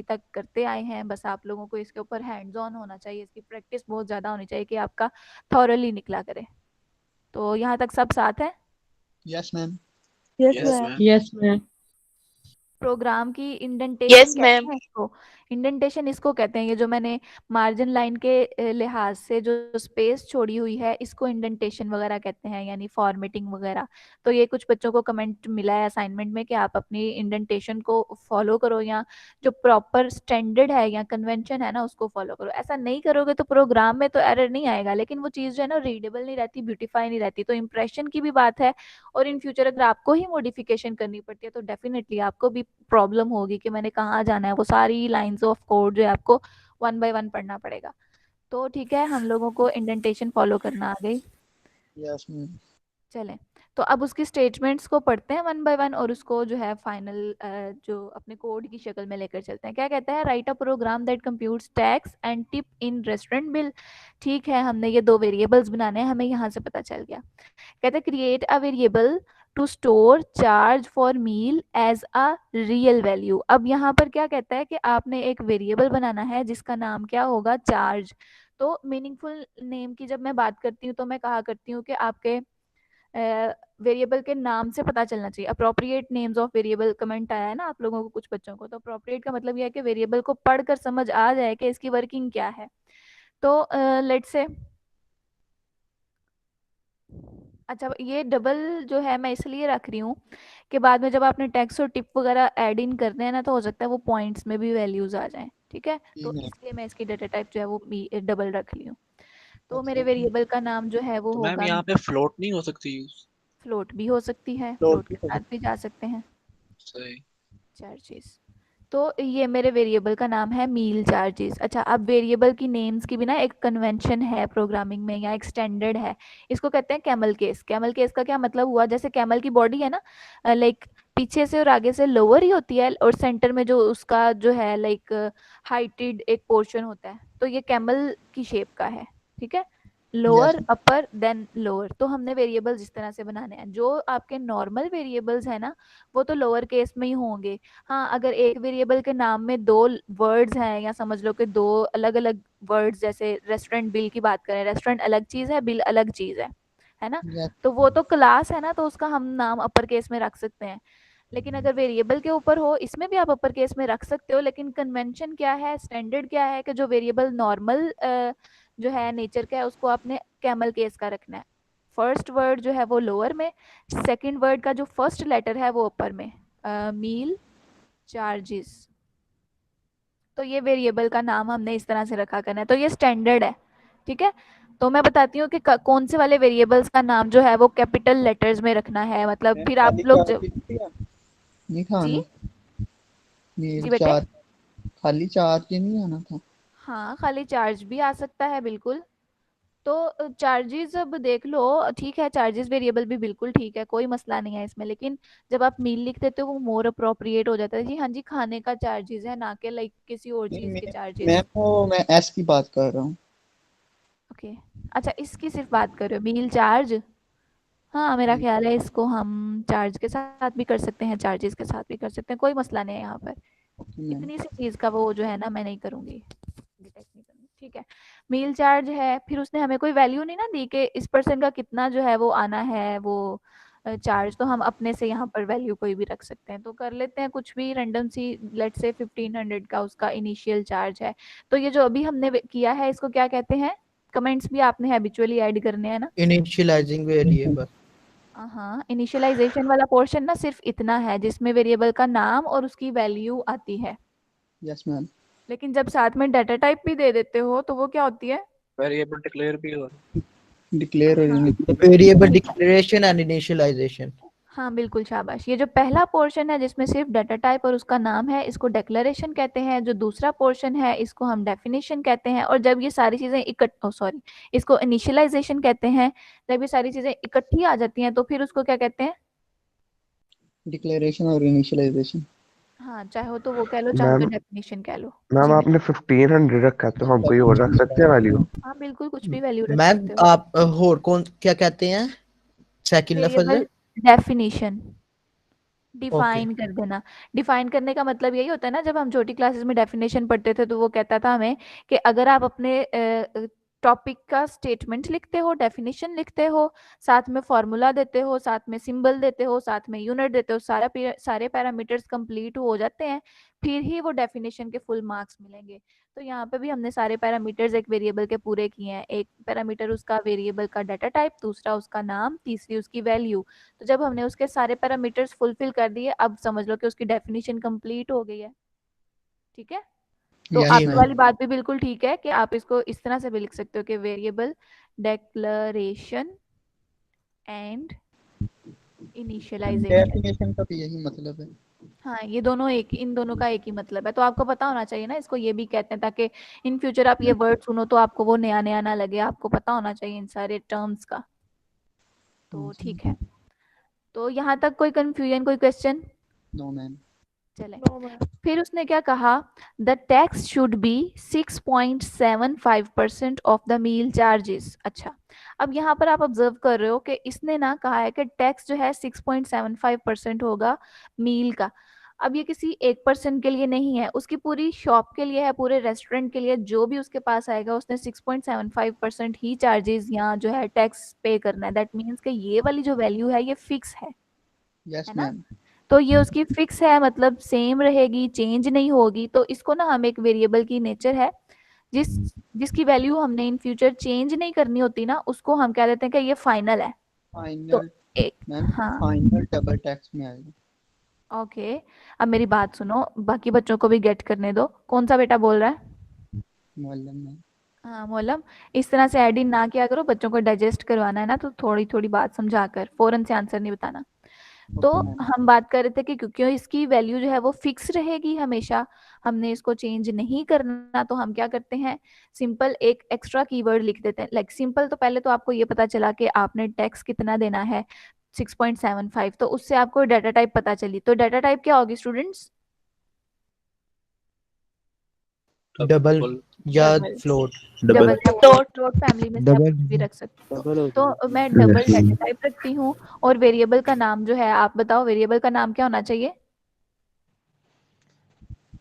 तक करते आए हैं, बस आप लोगों को इसके ऊपर हैंड्स ऑन होना चाहिए, इसकी प्रैक्टिस बहुत ज़्यादा होनी चाहिए कि आपका थॉरली निकला करे। तो यहाँ तक सब साथ है? Yes ma'am. Yes yes ma'am. Ma'am. Yes ma'am. Program की इंडेंटेशन यस कहते मैम। हैं इसको, इंडेंटेशन इसको कहते हैं, ये जो मैंने मार्जिन लाइन के लिहाज से जो स्पेस छोड़ी हुई है इसको इंडेंटेशन वगैरह कहते हैं, यानी फॉर्मेटिंग वगैरह। तो ये कुछ बच्चों को कमेंट मिला है असाइनमेंट में कि आप अपनी इंडेंटेशन को फॉलो करो, या जो प्रॉपर स्टैंडर्ड है या कन्वेंशन है ना उसको फॉलो करो। ऐसा नहीं करोगे तो प्रोग्राम में तो एरर नहीं आएगा, लेकिन वो चीज़ जो है ना रीडेबल नहीं रहती, ब्यूटीफाई नहीं रहती। तो इंप्रेशन की भी बात है, और इन फ्यूचर अगर आपको ही मॉडिफिकेशन करनी पड़ती है तो डेफिनेटली आपको भी प्रॉब्लम होगी कि मैंने कहाँ जाना है, वो सारी लाइंस ऑफ कोड जो है आपको 1 बाय 1 पढ़ना पड़ेगा। तो ठीक है, हम लोगों को इंडेंटेशन फॉलो करना आ गई। Yes ma'am. चलें, तो अब उसकी स्टेटमेंट्स को पढ़ते हैं 1 बाय 1 और उसको जो है फाइनल जो अपने कोड की शक्ल में लेकर चलते हैं। क्या कहता है? Right a program that computes tax and tip in restaurant bill. ठीक है, हमने ये 2 वेरिएबल्स बनाने हैं, हमें यहाँ से पता चल गया। कहते हैं create a variable to store charge for meal as a real value. अब यहाँ पर क्या कहता है कि आपने एक वेरिएबल बनाना है जिसका नाम क्या होगा? चार्ज। तो मीनिंगफुल नेम की जब मैं बात करती हूँ तो मैं कहा करती हूँ कि आपके वेरिएबल के नाम से पता चलना चाहिए। Appropriate names of variable comment आया है ना आप लोगों को, कुछ बच्चों को। तो अप्रोप्रिएट का मतलब यह है कि वेरिएबल को पढ़कर समझ आ जाए कि इसकी वर्किंग क्या है। तो लेट्स से, अच्छा ये डबल जो है मैं इसलिए रख रही हूँ कि बाद में जब आपने टेक्स्ट और टिप वगैरह ऐड इन करने हैं ना तो हो सकता है वो पॉइंट्स में भी वैल्यूज आ जाएं। ठीक है, तो इसलिए मैं इसकी डाटा टाइप जो है वो डबल रख ली हूँ। तो मेरे वेरिएबल का नाम जो है वो तो मैम होगा, यहाँ पे फ्लोट नहीं हो सकती यूज? फ्लोट भी हो सकती है, फ्लोट फ्लोट भी के हो साथ भी जा सकते हैं सही। चार्जेस। तो ये मेरे वेरिएबल का नाम है मील चार्जेस। अच्छा, अब वेरिएबल की नेम्स की भी ना एक कन्वेंशन है प्रोग्रामिंग में, या एक स्टैंडर्ड है। इसको कहते हैं कैमल केस। कैमल केस का क्या मतलब हुआ? जैसे कैमल की बॉडी है ना, लाइक पीछे से और आगे से लोअर ही होती है, और सेंटर में जो उसका जो है लाइक हाइटेड एक पोर्शन होता है, तो ये कैमल की शेप का है। ठीक है, yes lower upper then lower. तो हमने वेरिएबल्स इस तरह से बनाने हैं। जो आपके नॉर्मल वेरिएबल्स है ना वो तो लोअर केस में ही होंगे। हाँ, अगर एक वेरिएबल के नाम में 2 वर्ड्स हैं, या समझ लो कि 2 अलग अलग वर्ड्स, जैसे रेस्टोरेंट बिल की बात करें, रेस्टोरेंट अलग चीज़ है, बिल अलग चीज़ है ना, यस तो वो तो क्लास है ना, तो उसका हम नाम अपर केस में रख सकते हैं। लेकिन अगर वेरिएबल के ऊपर हो, इसमें भी आप अपर केस में रख सकते हो, लेकिन कन्वेंशन क्या है, स्टैंडर्ड क्या है कि जो वेरिएबल नॉर्मल जो है नेचर का है उसको आपने कैमल केस का रखना है। फर्स्ट वर्ड जो है वो लोअर में, सेकंड वर्ड का जो फर्स्ट लेटर है वो अपर में। मील चार्जेस। तो ये वेरिएबल का नाम हमने इस तरह से रखा करना है, तो ये स्टैंडर्ड है। ठीक है, तो मैं बताती हूँ कि कौन से वाले वेरिएबल्स का नाम जो है वो कैपिटल लेटर्स में रखना है, मतलब फिर खाली आप लोग चार जब, की नहीं था जी ना? मील जी बेटे, चार, खाली चार की नहीं आना था? हाँ खाली चार्ज भी आ सकता है बिल्कुल। तो चार्जेस अब देख लो, ठीक है चार्जेस वेरिएबल भी बिल्कुल ठीक है, कोई मसला नहीं है इसमें, लेकिन जब आप मील लिख देते हो वो मोर अप्रोप्रिएट हो जाता है। जी हाँ जी, खाने का चार्जेस है, ना कि लाइक किसी और नहीं चीज़ के मैं चार्जेस। वो मैं एस की बात कर रहा हूँ। ओके, अच्छा इसकी सिर्फ बात कर रहे हो, मील चार्ज। हाँ मेरा ख्याल है इसको हम चार्ज के साथ भी कर सकते हैं, चार्जेस के साथ भी कर सकते हैं, कोई मसला नहीं है यहाँ पर। Okay ma'am. इतनी सी चीज़ का वो जो है ना मैं नहीं करूँगी, डिटेक्ट नहीं करूँगी। ठीक है, मील चार्ज है, फिर उसने हमें कोई वैल्यू नहीं ना दी कि इस पर्सन का कितना जो है वो आना है वो चार्ज, तो हम अपने से यहाँ पर वैल्यू कोई भी रख सकते हैं। तो कर लेते हैं कुछ भी रैंडम सी, लेट से 1500 का उसका इनिशियल चार्ज है। तो ये जो अभी हमने किया है इसको क्या कहते हैं? कमेंट्स भी आपने हैबिचुअली ऐड करने हैं ना। Initialising variable. हाँ, इनिशियलाइजेशन वाला पोर्शन ना सिर्फ इतना है जिसमें वेरिएबल का नाम और उसकी वैल्यू आती है। Yes ma'am. लेकिन जब साथ में डाटा टाइप भी दे देते हो तो वो क्या होती है? वेरिएबल डिक्लेयर भी हो। डिक्लेयर हाँ वेरिएबल डिक्लेरेशन एंड इनिशियलाइजेशन। हाँ बिल्कुल, शाबाश। ये जो पहला पोर्शन है जिसमें सिर्फ डाटा टाइप और उसका नाम है इसको डेक्लेरेशन कहते हैं, जो दूसरा पोर्शन है इसको हम डेफिनेशन कहते हैं, और जब ये सारी चीज़ें सॉरी, इसको इनिशियलाइजेशन कहते हैं। जब ये सारी चीज़ें इकट्ठी आ जाती हैं तो फिर उसको क्या कहते हैं? डिक्लेरेशन और इनिशियलाइजेशन। हाँ, चाहे तो वो कह लो, चाहे तो मैम डेफिनेशन कह लो। मैम जी आपने 1500 रखा है, तो हम कोई और रख सकते हैं वैल्यू? हाँ बिल्कुल, कुछ भी वैल्यू रख मैम सकते हो। आप और कौन क्या कहते हैं? सेकंड लफ्ज वेरिएबल डेफिनेशन। डिफाइन कर देना। डिफाइन करने का मतलब यही होता है ना, जब हम छोटी क्लासेस में डेफिनेशन पढ़ते थे तो वो कहता था हमें कि अगर आप अपने टॉपिक का स्टेटमेंट लिखते हो, डेफिनेशन लिखते हो, साथ में फॉर्मूला देते हो, साथ में सिंबल देते हो, साथ में यूनिट देते हो, सारे पैरामीटर्स कंप्लीट हो जाते हैं, फिर ही वो डेफिनेशन के फुल मार्क्स मिलेंगे। तो यहाँ पे भी हमने सारे पैरामीटर्स एक वेरिएबल के पूरे किए हैं। एक पैरामीटर उसका वेरिएबल का डाटा टाइप, दूसरा उसका नाम, तीसरी उसकी वैल्यू। तो जब हमने उसके सारे पैरामीटर्स फुलफिल कर दिए, अब समझ लो कि उसकी डेफिनेशन कंप्लीट हो गई है। ठीक है, तो यस आपकी मैम। वाली बात भी बिल्कुल ठीक है कि आप इसको इस तरह से भी लिख सकते हो कि variable declaration and initialization. Definition का भी यही मतलब है। हाँ, ये दोनों इन दोनों का एक ही मतलब है, तो आपको पता होना चाहिए ना इसको ये भी कहते हैं, ताकि इन फ्यूचर आप ये वर्ड सुनो तो आपको वो नया नया ना लगे, आपको पता होना चाहिए इन सारे टर्म्स का। तो ठीक है, तो यहाँ तक कोई कंफ्यूजन, कोई क्वेश्चन? No ma'am. चले, फिर उसने क्या कहा, the tax should be 6.75% of the meal charges. अच्छा, अब यहाँ पर आप ऑब्जर्व कर रहे हो कि इसने ना कहा है कि टैक्स जो है 6.75% होगा मील का। अब ये किसी एक पर्सन के लिए नहीं है, उसकी पूरी शॉप के लिए है, पूरे रेस्टोरेंट के लिए, जो भी उसके पास आएगा उसने 6.75% ही चार्जेस यहाँ जो है टैक्स पे करना है। दैट मीन्स कि ये वाली जो वैल्यू है ये फिक्स है यस ना। मैम। तो ये उसकी फिक्स है, मतलब सेम रहेगी, चेंज नहीं होगी। तो इसको ना हम एक वेरिएबल की नेचर है जिसकी वैल्यू हमने इन फ्यूचर चेंज नहीं करनी होती ना, उसको हम कह देते हैं कि ये फाइनल है। तो फाइनल एक, मैम, हाँ, फाइनल डबल टैक्स में आएगा। ओके, अब मेरी बात सुनो, बाकी बच्चों को भी गेट करने दो। कौन सा बेटा बोल रहा है? मुअल्लम मैम। हाँ मोलम, इस तरह से एड इन ना किया करो, बच्चों को डाइजेस्ट करवाना है ना, तो थोड़ी थोड़ी बात समझाकर फौरन से आंसर नहीं बताना। तो ओके मैम। हम बात कर रहे थे कि क्योंकि इसकी वैल्यू जो है वो फिक्स रहेगी हमेशा, हमने इसको चेंज नहीं करना, तो हम क्या करते हैं, सिंपल एक एक्स्ट्रा कीवर्ड लिख देते हैं। लाइक सिंपल, तो पहले तो आपको ये पता चला कि आपने टैक्स कितना देना है, 6.75, तो उससे आपको डाटा टाइप पता चली। तो डाटा टाइप क्या होगी स्टूडेंट्स? डबल या डबल, फ्लोट। डबल या फ्लोट फैमिली में से आप डबल कुछ भी रख सकते हो। तो मैं डबल डाटा टाइप रखती हूँ, और वेरिएबल का नाम जो है, आप बताओ वेरिएबल का नाम क्या होना चाहिए?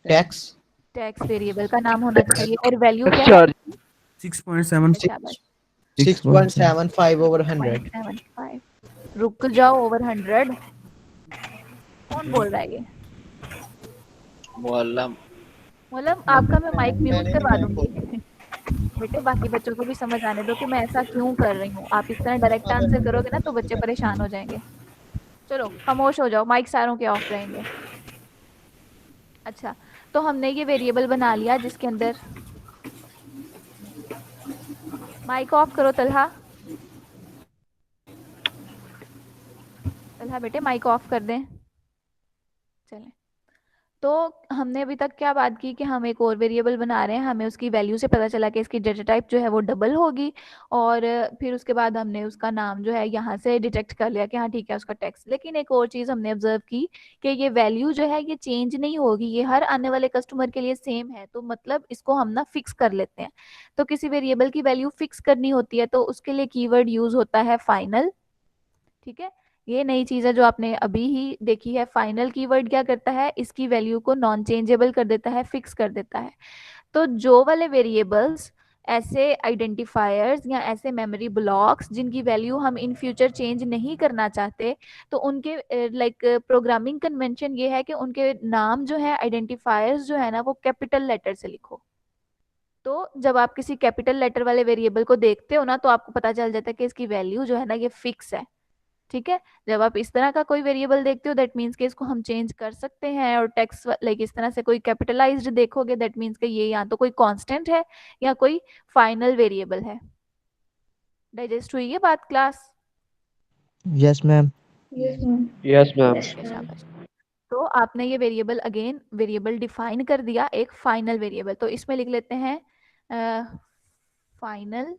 टैक्स टैक्स वेरिएबल का नाम होना चाहिए, और वैल्यू क्या है? 6.7 शाबाश, 6.75 over 100. 0.75। रुक जाओ, ओवर 100 कौन बोल रहा है ये? मुअल्लम। मतलब आपका मैं माइक म्यूट मैंने करवा नहीं मैम बोला। दूंगी। बेटे बाकी बच्चों को भी समझ आने दो कि मैं ऐसा क्यों कर रही हूँ। आप इस तरह डायरेक्ट आंसर करोगे ना तो बच्चे परेशान हो जाएंगे। चलो खामोश हो जाओ, माइक सारों के ऑफ रहेंगे। अच्छा, तो हमने ये वेरिएबल बना लिया जिसके अंदर, माइक ऑफ करो तलहा, तलहा बेटे माइक ऑफ कर दें। चलें, तो हमने अभी तक क्या बात की कि हम एक और वेरिएबल बना रहे हैं, हमें उसकी वैल्यू से पता चला कि इसकी डेटा टाइप जो है वो डबल होगी, और फिर उसके बाद हमने उसका नाम जो है यहाँ से डिटेक्ट कर लिया कि हाँ ठीक है उसका टेक्स्ट। लेकिन एक और चीज़ हमने ऑब्जर्व की कि ये वैल्यू जो है ये चेंज नहीं होगी, ये हर आने वाले कस्टमर के लिए सेम है। तो मतलब इसको हम ना फिक्स कर लेते हैं। तो किसी वेरिएबल की वैल्यू फिक्स करनी होती है तो उसके लिए कीवर्ड यूज होता है फाइनल। ठीक है, ये नई चीज है जो आपने अभी ही देखी है। फाइनल कीवर्ड क्या करता है, इसकी वैल्यू को नॉन चेंजेबल कर देता है, फिक्स कर देता है। तो जो वाले वेरिएबल्स, ऐसे आइडेंटिफायर्स या ऐसे मेमोरी ब्लॉक्स जिनकी वैल्यू हम इन फ्यूचर चेंज नहीं करना चाहते, तो उनके लाइक प्रोग्रामिंग कन्वेंशन ये है कि उनके नाम जो है, आइडेंटिफायर्स जो है ना, वो कैपिटल लेटर से लिखो। तो जब आप किसी कैपिटल लेटर वाले वेरिएबल को देखते हो ना, तो आपको पता चल जाता है कि इसकी वैल्यू जो है ना ये फिक्स है। ठीक है, जब आप इस तरह का कोई वेरिएबल देखते हो दैट मीन्स कि इसको हम चेंज कर सकते हैं। और टेक्स्ट लाइक इस तरह से कोई कैपिटलाइज्ड देखोगे दैट मीन्स कि ये या तो कोई कांस्टेंट है या कोई फाइनल वेरिएबल है। डाइजेस्ट हुई ये बात class? Yes, ma'am. Yes ma'am. शाबाश। तो आपने ये वेरिएबल अगेन वेरिएबल डिफाइन कर दिया, एक फाइनल वेरिएबल। तो इसमें लिख लेते हैं फाइनल,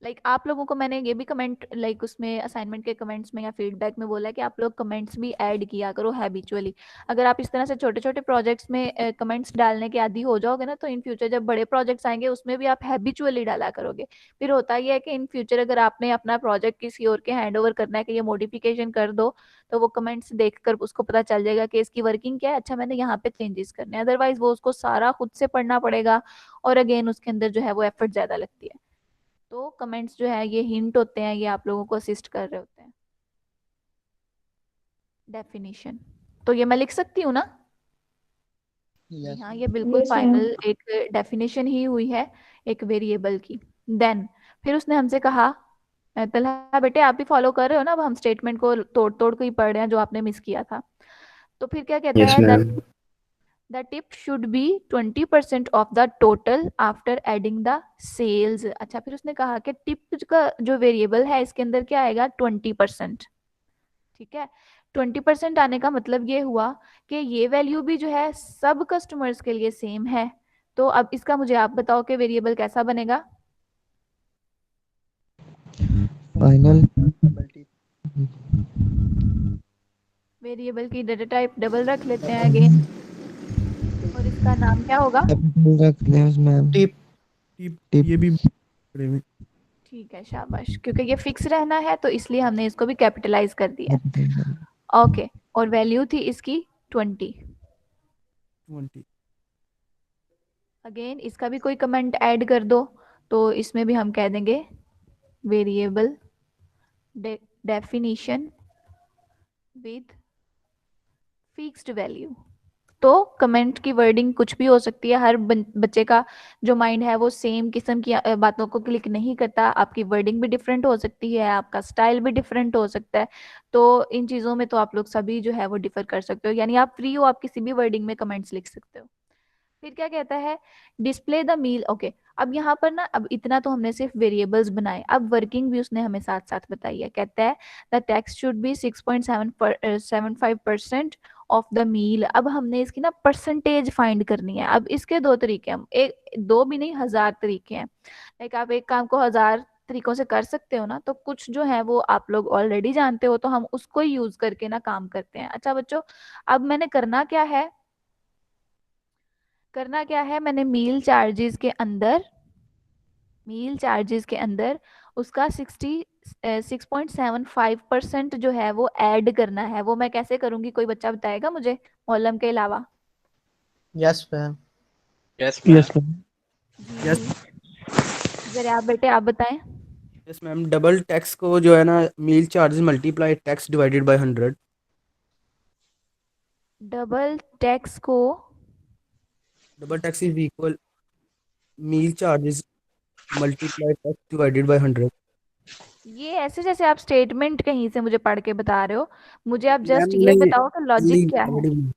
लाइक आप लोगों को मैंने ये भी कमेंट लाइक उसमें असाइनमेंट के कमेंट्स में या फीडबैक में बोला है कि आप लोग कमेंट्स भी ऐड किया करो हैबिचुअली। अगर आप इस तरह से छोटे छोटे प्रोजेक्ट्स में कमेंट्स डालने के आदी हो जाओगे ना, तो इन फ्यूचर जब बड़े प्रोजेक्ट्स आएंगे उसमें भी आप हैबिचुअली डाला करोगे। फिर होता ही है कि इन फ्यूचर अगर आपने अपना प्रोजेक्ट किसी और के हैंड ओवर करना है कि ये मॉडिफिकेशन कर दो, तो वो कमेंट्स देखकर उसको पता चल जाएगा कि इसकी वर्किंग क्या है, अच्छा मैंने यहाँ पे चेंजेस करने हैं। अदरवाइज वो उसको सारा खुद से पढ़ना पड़ेगा और अगेन उसके अंदर जो है वो एफर्ट ज्यादा लगती है। तो कमेंट्स जो है ये हिंट होते हैं, ये आप लोगों को असिस्ट कर रहे होते हैं। डेफिनेशन तो ये मैं लिख सकती हूँ ना? जी यस हाँ, मैम। ये बिल्कुल Yes, ma'am. फाइनल एक डेफिनेशन ही हुई है एक वेरिएबल की। देन फिर उसने हमसे कहा, तलहा बेटे आप भी फॉलो कर रहे हो ना, अब हम स्टेटमेंट को तोड़ तोड़ के ही पढ़ रहे हैं जो आपने मिस किया था। तो फिर क्या कहता Yes, है, that ma'am. the tip should be 20% of the total after adding the sales। अच्छा, फिर उसने कहा कि टिप का जो वेरिएबल है इसके अंदर क्या आएगा, 20%। ठीक है, 20% आने का मतलब ये हुआ कि ये वैल्यू भी जो है सब कस्टमर्स के लिए सेम है। तो अब इसका मुझे आप बताओ कि वेरिएबल कैसा बनेगा। Final double tip. वेरिएबल की डेटा टाइप डबल रख लेते हैं अगेन, और इसका नाम क्या होगा? कैपिटल रख लें उसमें टिप। टिप। ये भी ठीक है, शाबाश, क्योंकि ये फिक्स रहना है तो इसलिए हमने इसको भी कैपिटलाइज कर दिया। कैपिटल ओके, और वैल्यू थी इसकी 20। 20। अगेन इसका भी कोई कमेंट ऐड कर दो, तो इसमें भी हम कह देंगे variable definition with fixed value. तो कमेंट की वर्डिंग कुछ भी हो सकती है, हर बच्चे का जो माइंड है वो सेम किस्म की बातों को क्लिक नहीं करता। आपकी वर्डिंग भी डिफरेंट हो सकती है, आपका स्टाइल भी डिफरेंट हो सकता है। तो इन चीज़ों में तो आप लोग सभी जो है वो डिफर कर सकते हो, यानी आप फ्री हो, आप किसी भी वर्डिंग में कमेंट्स लिख सकते हो। फिर क्या कहता है, डिस्प्ले द मील। ओके, अब यहाँ पर ना, अब इतना तो हमने सिर्फ वेरिएबल्स बनाए, अब वर्किंग भी उसने हमें साथ साथ बताई है। कहता है the text should be 6.75% of the meal. अब हमने इसकी ना परसेंटेज फाइंड करनी है। अब इसके दो तरीके हैं, एक दो भी नहीं, 1000 तरीके हैं। लाइक आप एक काम को 1000 तरीकों से कर सकते हो ना, तो कुछ जो है वो आप लोग ऑलरेडी जानते हो, तो हम उसको ही यूज करके ना काम करते हैं। अच्छा बच्चों, अब मैंने करना क्या है, मैंने मील चार्जेस के अंदर उसका 6.75% जो है वो ऐड करना है। वो मैं कैसे करूंगी, कोई बच्चा बताएगा मुझे मौलम के अलावा? Yes ma'am. Yes yes ma'am. Ma'am. जी यस जरा आप बेटे आप बताएं। यस मैम, डबल टैक्स को जो है ना, meal charges multiply tax divided by 100। Double tax को double tax is equal meal charges multiply tax divided by 100। ये ऐसे जैसे आप स्टेटमेंट कहीं से मुझे पढ़ के बता रहे हो, मुझे आप मैम जस्ट ये नहीं, बताओ कि लॉजिक क्या है। नहीं,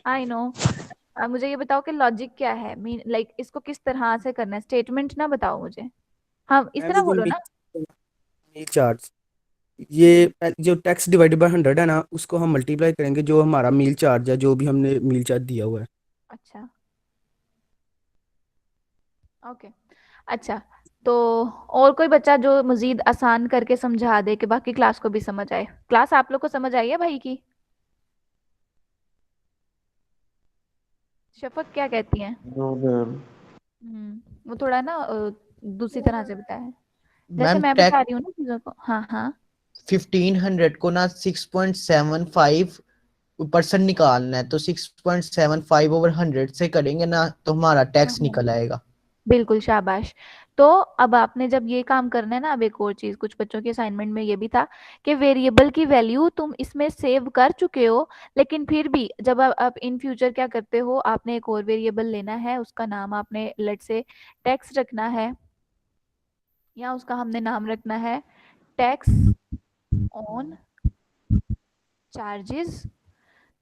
आई नो, मुझे ये बताओ कि लॉजिक क्या है, मीन लाइक इसको किस तरह से करना है, स्टेटमेंट ना बताओ मुझे। हाँ इस मैम तरह ये जो बोलो ना। मील चार्ज, ये जो टैक्स डिवाइडेड बाय 100 है ना, उसको हम मल्टीप्लाई करेंगे जो हमारा मील चार्ज है, जो भी हमने मील चार्ज दिया हुआ है। अच्छा ओके, अच्छा, तो और कोई बच्चा जो मजीद आसान करके समझा दे कि बाकी क्लास को भी समझ आए। क्लास आप लोग को समझ आई है भाई की? शफक क्या कहती हैं? No, ma'am. वो थोड़ा ना दूसरी तरह से बताया है, जैसे मैम मैं बता टैक रही हूँ ना चीजों को। हाँ हाँ 1500 को ना 6.75% निकालना है, तो 6.75/100 से करेंगे ना तो हमारा हाँ टैक्स हाँ, निकल आएगा। बिल्कुल शाबाश। तो अब आपने जब ये काम करना है ना, अब एक और चीज कुछ बच्चों के असाइनमेंट में ये भी था कि वेरिएबल की वैल्यू तुम इसमें सेव कर चुके हो, लेकिन फिर भी जब आप इन फ्यूचर क्या करते हो, आपने एक और वेरिएबल लेना है, उसका नाम आपने लेट से टैक्स रखना है, या उसका हमने नाम रखना है टैक्स ऑन चार्जेस।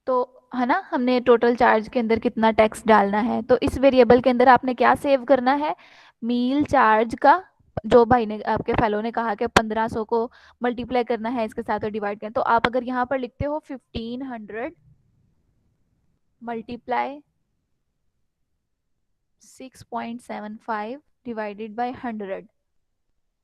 तो है ना, हमने टोटल चार्ज के अंदर कितना टैक्स डालना है, तो इस वेरिएबल के अंदर आपने क्या सेव करना है, मील चार्ज का। जो भाई ने आपके फेलो ने कहा कि 1500 को मल्टीप्लाई करना है इसके साथ और डिवाइड करना, तो आप अगर यहाँ पर लिखते हो 1500 मल्टीप्लाई 6.75 डिवाइडेड बाय 100,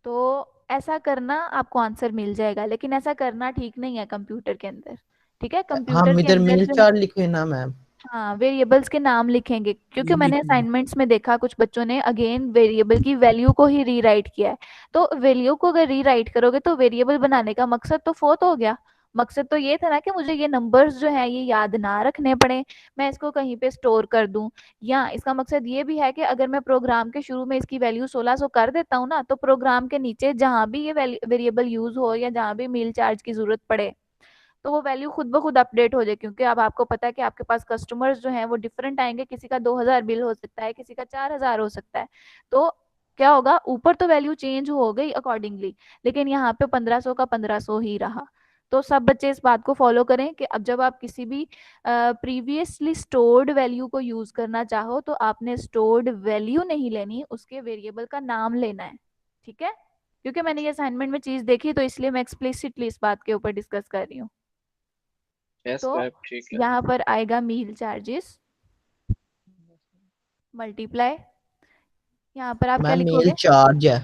तो ऐसा करना आपको आंसर मिल जाएगा, लेकिन ऐसा करना ठीक नहीं है कंप्यूटर के अंदर। ठीक है, कंप्यूटर हम के इधर अंदर मील जो है, चार्ट लिखे ना मैम। हाँ, वेरिएबल्स के नाम लिखेंगे, क्योंकि मैंने असाइनमेंट्स में देखा कुछ बच्चों ने अगेन वेरिएबल की वैल्यू को ही रीराइट किया है। तो वैल्यू को अगर रीराइट करोगे तो वेरिएबल बनाने का मकसद तो फोत हो गया। मकसद तो ये था ना कि मुझे ये नंबर्स जो है ये याद ना रखने पड़े, मैं इसको कहीं पे स्टोर कर दूं। या इसका मकसद ये भी है कि अगर मैं प्रोग्राम के शुरू में इसकी वैल्यू 1600 कर देता हूँ ना, तो प्रोग्राम के नीचे जहां भी ये वेरिएबल यूज हो या जहां भी मील चार्ज की जरूरत पड़े, तो वो वैल्यू खुद ब खुद अपडेट हो जाए। क्योंकि अब आपको पता है कि आपके पास कस्टमर्स जो हैं वो डिफरेंट आएंगे, किसी का 2000 बिल हो सकता है, किसी का 4000 हो सकता है। तो क्या होगा, ऊपर तो वैल्यू चेंज हो गई अकॉर्डिंगली, लेकिन यहाँ पे 1500 का 1500 ही रहा। तो सब बच्चे इस बात को फॉलो करें कि अब जब आप किसी भी प्रीवियसली स्टोर्ड वैल्यू को यूज करना चाहो, तो आपने स्टोर्ड वैल्यू नहीं लेनी, उसके वेरिएबल का नाम लेना है। ठीक है, क्योंकि मैंने ये असाइनमेंट में चीज देखी, तो इसलिए मैं एक्सप्लिसिटली इस बात के ऊपर डिस्कस कर रही हूँ। यस तो मैम, ठीक है। यहाँ पर आएगा मील चार्जेस मल्टीप्लाई, यहाँ पर आप क्या मैम मील लिखोगे? चार्ज है।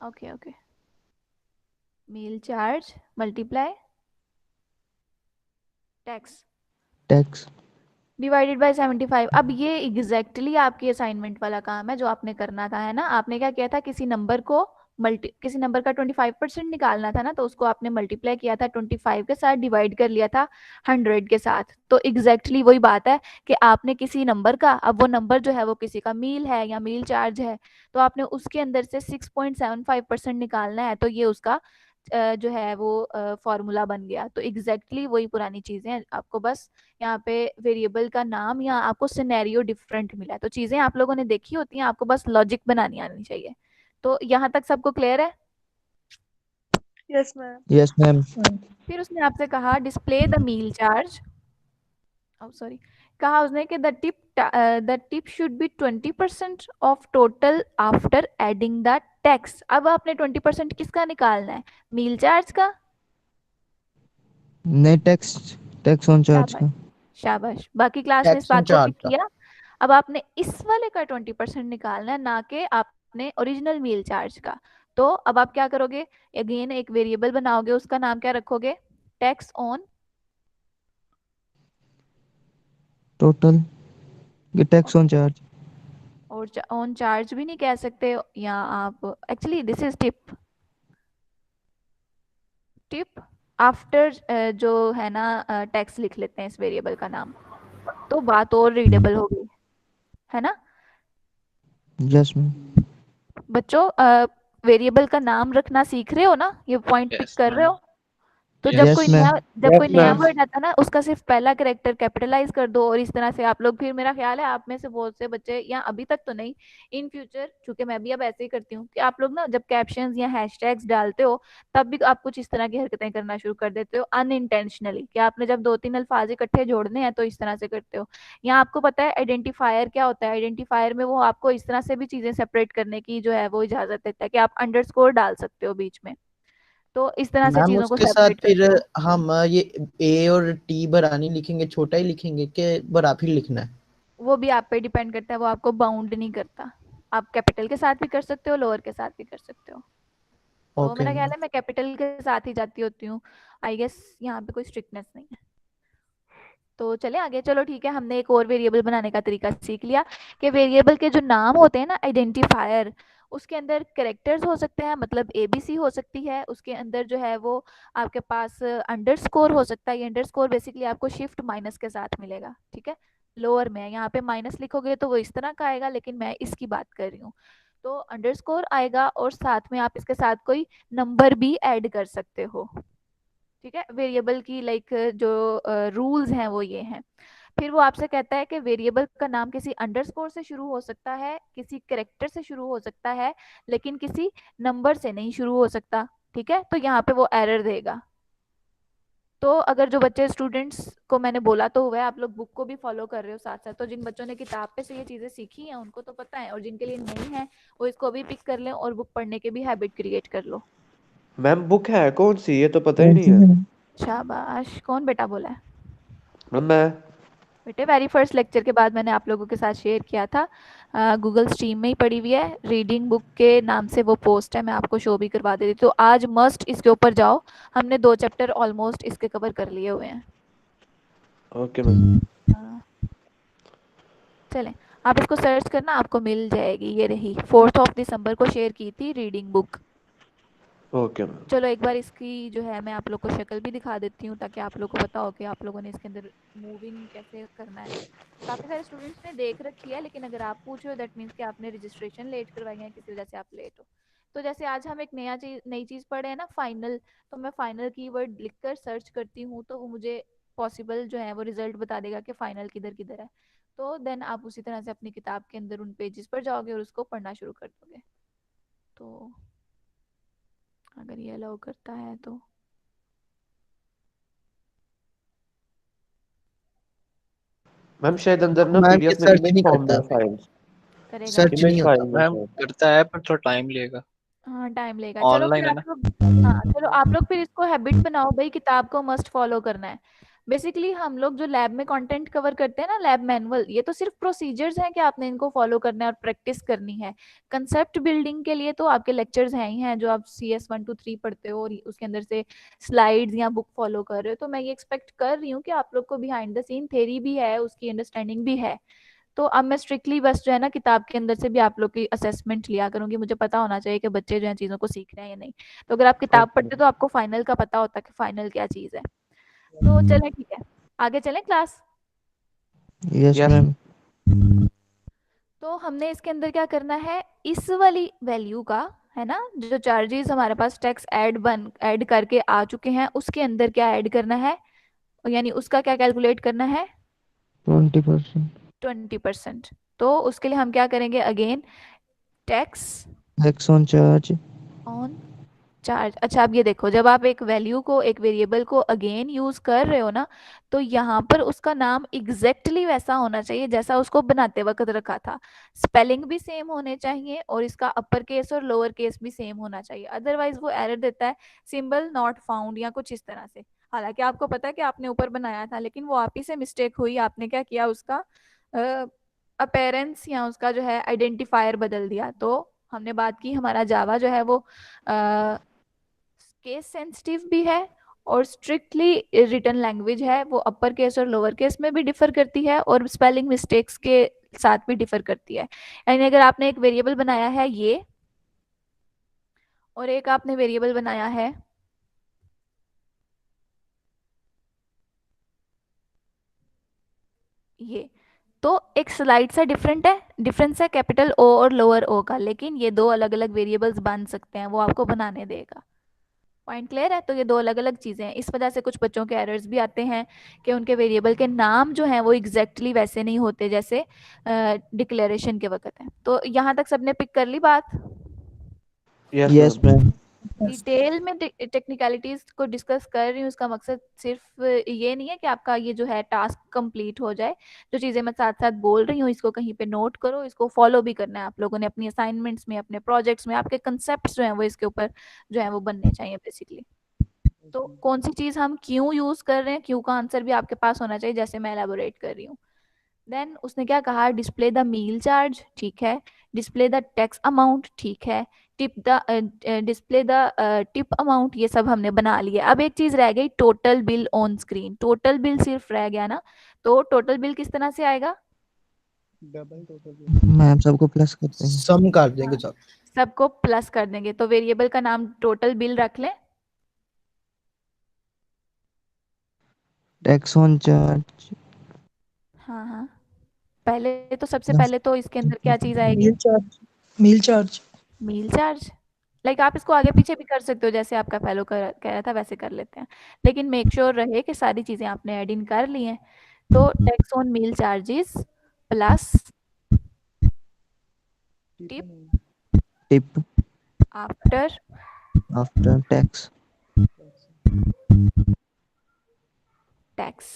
Okay okay, meal charge multiply tax tax divided by 75। अब ये एग्जैक्टली आपकी असाइनमेंट वाला काम है जो आपने करना था, है ना। आपने क्या किया था, किसी नंबर का 25% निकालना था ना, तो उसको आपने मल्टीप्लाई किया था 25 के साथ, डिवाइड कर लिया था 100 के साथ। तो एग्जैक्टली वही बात है कि आपने किसी नंबर का, अब वो नंबर जो है वो किसी का मील है या मील चार्ज है, तो आपने उसके अंदर से 6.75% निकालना है। तो ये उसका जो है वो फॉर्मूला बन गया। तो एग्जैक्टली वही पुरानी चीजें हैं, आपको बस यहाँ पे वेरिएबल का नाम या आपको सिनेरियो डिफरेंट मिला है। तो चीजें आप लोगों ने देखी होती हैं, आपको बस लॉजिक बनानी आनी चाहिए। तो यहाँ तक सबको क्लियर है? Yes ma'am. यस मैम फिर उसने आपसे कहा display the meal charge, sorry, कहा उसने कि the tip should be 20% of total after adding the tax. अब आपने 20% किसका निकालना है, मील चार्ज का? नहीं, टैक्स टैक्स ऑन चार्ज शाबाश का। शाबाश, बाकी क्लास ने इस टैक्स ऑन बात को चार्ज पिक का। किया। अब आपने इस वाले का 20% निकालना है, ना कि आपने ओरिजिनल मील चार्ज का। तो अब आप क्या करोगे, अगेन एक वेरिएबल बनाओगे, उसका नाम क्या रखोगे? टैक्स ऑन, टोटल ये टैक्स ऑन चार्ज। और ऑन चार्ज भी नहीं कह सकते, या आप actually this is tip, tip after जो है ना टैक्स लिख लेते हैं इस वेरिएबल का नाम, तो बात और रीडेबल हो गई, है ना। Yes ma'am. बच्चों वेरिएबल का नाम रखना सीख रहे हो ना, ये पॉइंट पिक यस कर रहे मैम। हो? तो यस यस मैम। जब कोई Yes, नया ma'am. वर्ड आता है ना, उसका सिर्फ पहला कैरेक्टर कैपिटलाइज कर दो, और इस तरह से आप लोग, फिर मेरा ख्याल है आप में से बहुत से बच्चे, या अभी तक तो नहीं, इन फ्यूचर, चूंकि मैं भी अब ऐसे ही करती हूँ, कि आप लोग ना जब कैप्शंस या हैशटैग्स डालते हो, तब भी आप कुछ इस तरह की हरकतें करना शुरू कर देते हो अनइंटेंशनली, कि आपने जब 2-3 अल्फाज इकट्ठे जोड़ने हैं तो इस तरह से करते हो। या आपको पता है आइडेंटिफायर क्या होता है? आइडेंटिफायर में वो आपको इस तरह से भी चीजें सेपरेट करने की जो है वो इजाजत देता है, कि आप अंडरस्कोर डाल सकते हो बीच में, तो इस तरह से मैम चीजों को उसके साथ सेपरेट फिर करते हो। हम ये ए और टी बड़ा नहीं लिखेंगे, छोटा ही लिखेंगे कि बड़ा फिर लिखना है? वो भी आप पे डिपेंड करता है, वो आपको बाउंड नहीं करता। आप कैपिटल के साथ भी कर सकते हो, लोअर के साथ भी कर सकते हो। तो ओके मेरा ख्याल मैम। है मैं कैपिटल के साथ ही जाती होती हूँ, आई गेस यहाँ पे कोई स्ट्रिक्टनेस नहीं है। तो चले आगे, चलो ठीक है, हमने एक और वेरिएबल बनाने का तरीका सीख लिया, कि वेरिएबल के जो नाम होते हैं ना, आइडेंटिफायर, उसके अंदर कैरेक्टर्स हो सकते हैं, मतलब एबीसी हो सकती है, उसके अंदर जो है वो आपके पास अंडरस्कोर हो सकता है। ये अंडरस्कोर बेसिकली आपको शिफ्ट माइनस के साथ मिलेगा, ठीक है, लोअर में। यहाँ पे माइनस लिखोगे तो वो इस तरह का आएगा, लेकिन मैं इसकी बात कर रही हूँ। तो अंडरस्कोर आएगा, और साथ में आप इसके साथ कोई नंबर भी ऐड कर सकते हो। ठीक है, वेरिएबल की लाइक जो रूल्स हैं वो ये हैं। फिर वो आपसे कहता है कि वेरिएबल का नाम किसी अंडरस्कोर से शुरू हो सकता है, किसी कैरेक्टर से शुरू हो सकता है, लेकिन किसी नंबर से नहीं शुरू हो सकता। ठीक है, तो यहाँ पे वो एरर देगा। तो अगर जो बच्चे स्टूडेंट्स को मैंने बोला तो हुआ है, आप लोग बुक को भी फॉलो कर रहे हो साथ साथ, तो जिन बच्चों ने किताब पे से ये चीजें सीखी हैं उनको तो पता है, और जिनके लिए नहीं है वो इसको भी पिक कर लें और बुक पढ़ने की भी हैबिट क्रिएट कर लो। मैम बुक है कौन सी, ये तो पता ही कौन नहीं सी है। मैम? शाबाश, कौन बेटा बोला है? मैम मैं। बेटे वेरी फर्स्ट लेक्चर के बाद मैंने आप लोगों के साथ शेयर किया था, गूगल स्ट्रीम में ही पड़ी हुई है, रीडिंग बुक के नाम से वो पोस्ट है, मैं आपको शो भी करवा देती, तो आज मस्ट इसके ऊपर जाओ, हमने 2 चैप्टर ऑलमोस्ट इसके कवर कर लिए हुए हैं। Okay ma'am. हाँ, चलें आप इसको सर्च करना, आपको मिल जाएगी, ये रही 4 दिसंबर को शेयर की थी रीडिंग बुक। Okay ma'am. चलो एक बार इसकी जो है मैं आप लोग को शक्ल भी दिखा देती हूँ ताकि आप लोग को पता हो कि आप लोगों ने इसके अंदर मूविंग कैसे करना है। काफ़ी सारे स्टूडेंट्स ने देख रखी है, लेकिन अगर आप पूछ रहे हो दैट मीन्स कि आपने रजिस्ट्रेशन लेट करवाई है, किसी वजह से आप लेट हो। तो जैसे आज हम एक नई चीज़ पढ़े हैं ना, फाइनल, तो मैं फाइनल कीवर्ड लिखकर सर्च करती हूँ तो वो मुझे पॉसिबल जो है वो रिजल्ट बता देगा कि फाइनल किधर किधर है। तो देन आप उसी तरह से अपनी किताब के अंदर उन पेजेस पर जाओगे और उसको पढ़ना शुरू कर दोगे। तो अगर ये अलाउ करता है तो मैम शायद अंदर ना मैम ये पीडीएफ में सर्च इमेज नहीं फॉर्म में करता, फाइल्स, करेगा। सर्च इमेज नहीं फाइल होता। में मैम शायद। करता है पर थोड़ा टाइम लेगा, हाँ टाइम लेगा। चलो ऑनलाइन फिर है आप ना। लोग, हाँ चलो आप लोग फिर इसको हैबिट बनाओ भाई, किताब को मस्ट फॉलो करना है। बेसिकली हम लोग जो लैब में कंटेंट कवर करते हैं ना, लैब मैनुअल, ये तो सिर्फ प्रोसीजर्स हैं कि आपने इनको फॉलो करना है और प्रैक्टिस करनी है। कंसेप्ट बिल्डिंग के लिए तो आपके लेक्चर्स हैं ही हैं, जो आप CS 1 2 3 पढ़ते हो और उसके अंदर से स्लाइड्स या बुक फॉलो कर रहे हो, तो मैं ये एक्सपेक्ट कर रही हूँ कि आप लोग को बिहाइंड द सीन थ्योरी भी है, उसकी अंडरस्टैंडिंग भी है। तो अब मैं स्ट्रिक्टली बस जो है ना किताब के अंदर से भी आप लोग की असेसमेंट लिया करूंगी, मुझे पता होना चाहिए कि बच्चे जो है चीज़ों को सीख रहे हैं या नहीं। तो अगर आप किताब ओके पढ़ते तो आपको फाइनल का पता होता कि फाइनल क्या चीज़ है। तो चलें ठीक है, आगे चलें क्लास। Yes yes. मैम। तो हमने इसके अंदर क्या करना है, इस वाली वैल्यू का है ना, जो चार्जेस हमारे पास टैक्स ऐड करके आ चुके हैं, उसके अंदर क्या ऐड करना है, यानी उसका क्या कैलकुलेट करना है, 20%। 20%। तो उसके लिए हम क्या करेंगे, again tax tax on charge. On charge. अच्छा अब ये देखो, जब आप एक वैल्यू को, एक वेरिएबल को अगेन यूज कर रहे हो ना, तो यहाँ पर उसका नाम एग्जैक्टली वैसा होना चाहिए जैसा उसको बनाते वक्त रखा था। स्पेलिंग भी सेम होने चाहिए और इसका अपर केस और लोअर केस भी सेम होना चाहिए, अदरवाइज वो एरर देता है, सिंबल नॉट फाउंड या कुछ इस तरह से। हालांकि आपको पता है कि आपने ऊपर बनाया था, लेकिन वो आप ही से मिस्टेक हुई, आपने क्या किया, उसका अपेरेंस या उसका जो है आइडेंटिफायर बदल दिया। तो हमने बात की, हमारा जावा जो है वो केस सेंसिटिव भी है और स्ट्रिक्टली रिटन लैंग्वेज है, वो अपर केस और लोअर केस में भी डिफर करती है और स्पेलिंग मिस्टेक्स के साथ भी डिफर करती है। यानी अगर आपने एक वेरिएबल बनाया है ये, और एक आपने वेरिएबल बनाया है ये, तो एक स्लाइड सा डिफरेंस है कैपिटल ओ और लोअर ओ का, लेकिन ये 2 अलग अलग वेरिएबल्स बन सकते हैं, वो आपको बनाने देगा। पॉइंट क्लियर है। तो ये 2 अलग अलग चीजें हैं, इस वजह से कुछ बच्चों के एरर्स भी आते हैं कि उनके वेरिएबल के नाम जो हैं वो एग्जैक्टली वैसे नहीं होते जैसे डिक्लेरेशन के वक्त है। तो यहाँ तक सबने पिक कर ली बात। Yes yes ma'am. Ma'am. Detail में टेक्निकलिटीज को डिस्कस कर रही हूँ, इसका मकसद सिर्फ ये नहीं है कि आपका ये जो है टास्क कंप्लीट हो जाए। जो चीज़ें मैं साथ साथ बोल रही हूँ इसको कहीं पे नोट करो, इसको फॉलो भी करना है आप लोगों ने अपनी असाइनमेंट्स में, अपने प्रोजेक्ट्स में, आपके कंसेप्ट जो हैं वो इसके ऊपर जो है वो बनने चाहिए बेसिकली। तो कौन सी चीज़ हम क्यों यूज़ कर रहे हैं, क्यों का आंसर भी आपके पास होना चाहिए, जैसे मैं एलेबोरेट कर रही हूँ। देन उसने क्या कहा, डिस्प्ले द मील चार्ज, ठीक है, डिस्प्ले द टैक्स अमाउंट, ठीक है, tip the display the tip amount, ये सब हमने बना लिया। अब एक चीज रह गई, total bill on screen. Total bill सिर्फ रह गया ना, तो टोटल बिल किस तरह से आएगा, मैम सबको प्लस करते हैं। सम कर देंगे सब। सबको प्लस कर देंगे, तो वेरिएबल का नाम टोटल बिल रख लें। Tax on charge. हाँ हाँ, पहले तो सबसे पहले तो इसके अंदर क्या चीज आएगी, मील चार्ज। मील चार्ज। मील चार्ज। लाइक आप इसको आगे पीछे भी कर सकते हो, जैसे आपका फेलो कह रहा था वैसे कर लेते हैं, लेकिन मेक श्योर रहे कि सारी चीजें आपने ऐड इन कर ली हैं। तो tax on meal charges plus tip tip after after tax. Tax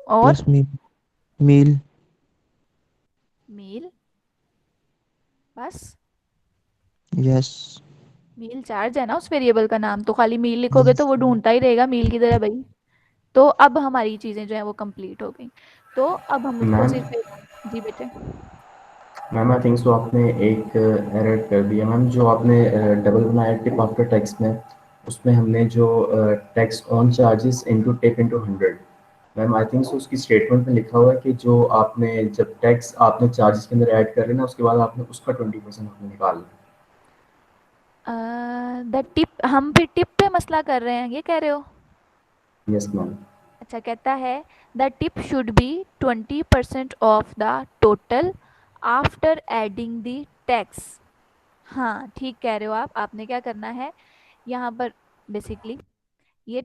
और प्लस मील। मील। मील, बस यस। मील चार्ज है ना उस वेरिएबल का नाम, तो खाली मील लिखोगे तो वो ढूंढता ही रहेगा मील किधर है भाई। तो अब हमारी चीज़ें जो है वो कंप्लीट हो गई। तो अब हम उसको मैम सिर्फ जी बेटे मैम आई थिंक सो आपने एक एरर कर दिया मैम, जो आपने डबल बनाया टिप आफ्टर टैक्स में, उसमें हमने जो tax on charges into tip into 100, ma'am I think so उसकी स्टेटमेंट में लिखा हुआ है कि जो आपने जब टैक्स आपने चार्जेस के अंदर ऐड कर रहे हैं ना, उसके बाद आपने उसका 20% आपने निकालना द टिप, हम फिर टिप पे मसला कर रहे हैं, ये कह रहे हो? है। Yes ma'am. अच्छा, कहता है the tip should be 20% of the total after adding the tax. हाँ ठीक कह रहे हो आप। आपने क्या करना है यहाँ पर, बेसिकली ये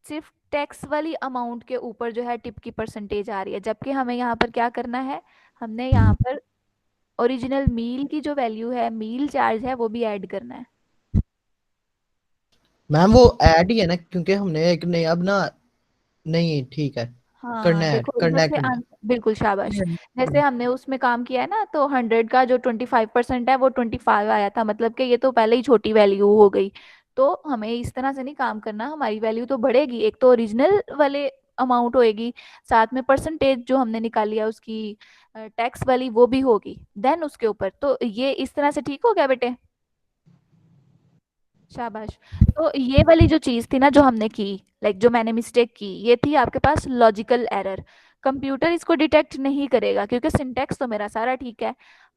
सिर्फ टैक्स वाली अमाउंट के ऊपर जो है टिप की परसेंटेज आ रही है, जबकि हमें यहाँ पर क्या करना है, हमने यहाँ पर ओरिजिनल मील की जो वैल्यू है, मील चार्ज है, वो भी ऐड करना है। मैम वो ऐड ही है ना, क्योंकि हमने एक नया बना, नहीं ठीक है, करना हाँ है, देखो, करना है, जैसे करना है। बिल्कुल शाबाश, जैसे हमने उसमें काम किया है ना, तो 100 का जो 25% है वो 25 आया था, मतलब कि ये तो पहले ही छोटी वैल्यू हो गई। तो हमें इस तरह से नहीं काम करना, हमारी वैल्यू तो बढ़ेगी, एक तो ओरिजिनल वाले अमाउंट होएगी, साथ में परसेंटेज जो हमने निकाली है उसकी टैक्स वाली वो भी होगी, देन उसके ऊपर। तो ये इस तरह से ठीक हो गया बेटे? शाबाश। तो ये वाली जो चीज थी ना जो हमने की, लाइक जो मैंने मिस्टेक की, ये थी आपके पास लॉजिकल एरर। कंप्यूटर इसको डिटेक्ट नहीं करेगा क्योंकि सिंटैक्स तो मेरा सारा ठीक है।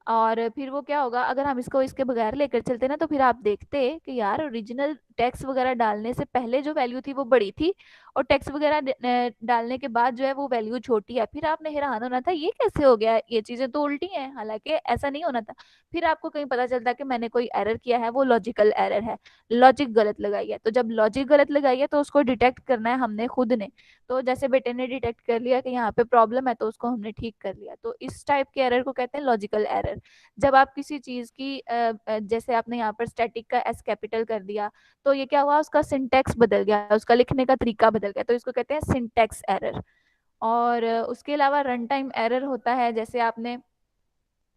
और फिर वो क्या होगा, अगर हम इसको इसके बगैर लेकर चलते ना, तो फिर आप देखते कि यार ओरिजिनल टैक्स वगैरह डालने से पहले जो वैल्यू थी वो बड़ी थी, और टैक्स वगैरह डालने के बाद जो है वो वैल्यू छोटी है। फिर आपने हैरान होना था ये कैसे हो गया, ये चीजें तो उल्टी हैं, हालांकि ऐसा नहीं होना था। फिर आपको कहीं पता चलता कि मैंने कोई एरर किया है, वो लॉजिकल एरर है, लॉजिक गलत लगाई है। तो जब लॉजिक गलत लगाई है तो उसको डिटेक्ट करना है हमने खुद ने। तो जैसे बेटे ने डिटेक्ट कर लिया कि यहाँ पे प्रॉब्लम है, तो उसको हमने ठीक कर लिया। तो इस टाइप के एरर को कहते हैं लॉजिकल एरर। जब आप किसी चीज की जैसे आपने यहाँ पर स्टैटिक का एस कैपिटल कर दिया, तो ये क्या हुआ, उसका सिंटैक्स बदल गया, उसका लिखने का तरीका बदल गया, तो इसको कहते हैं सिंटैक्स एरर। और उसके अलावा रन टाइम एरर होता है, जैसे आपने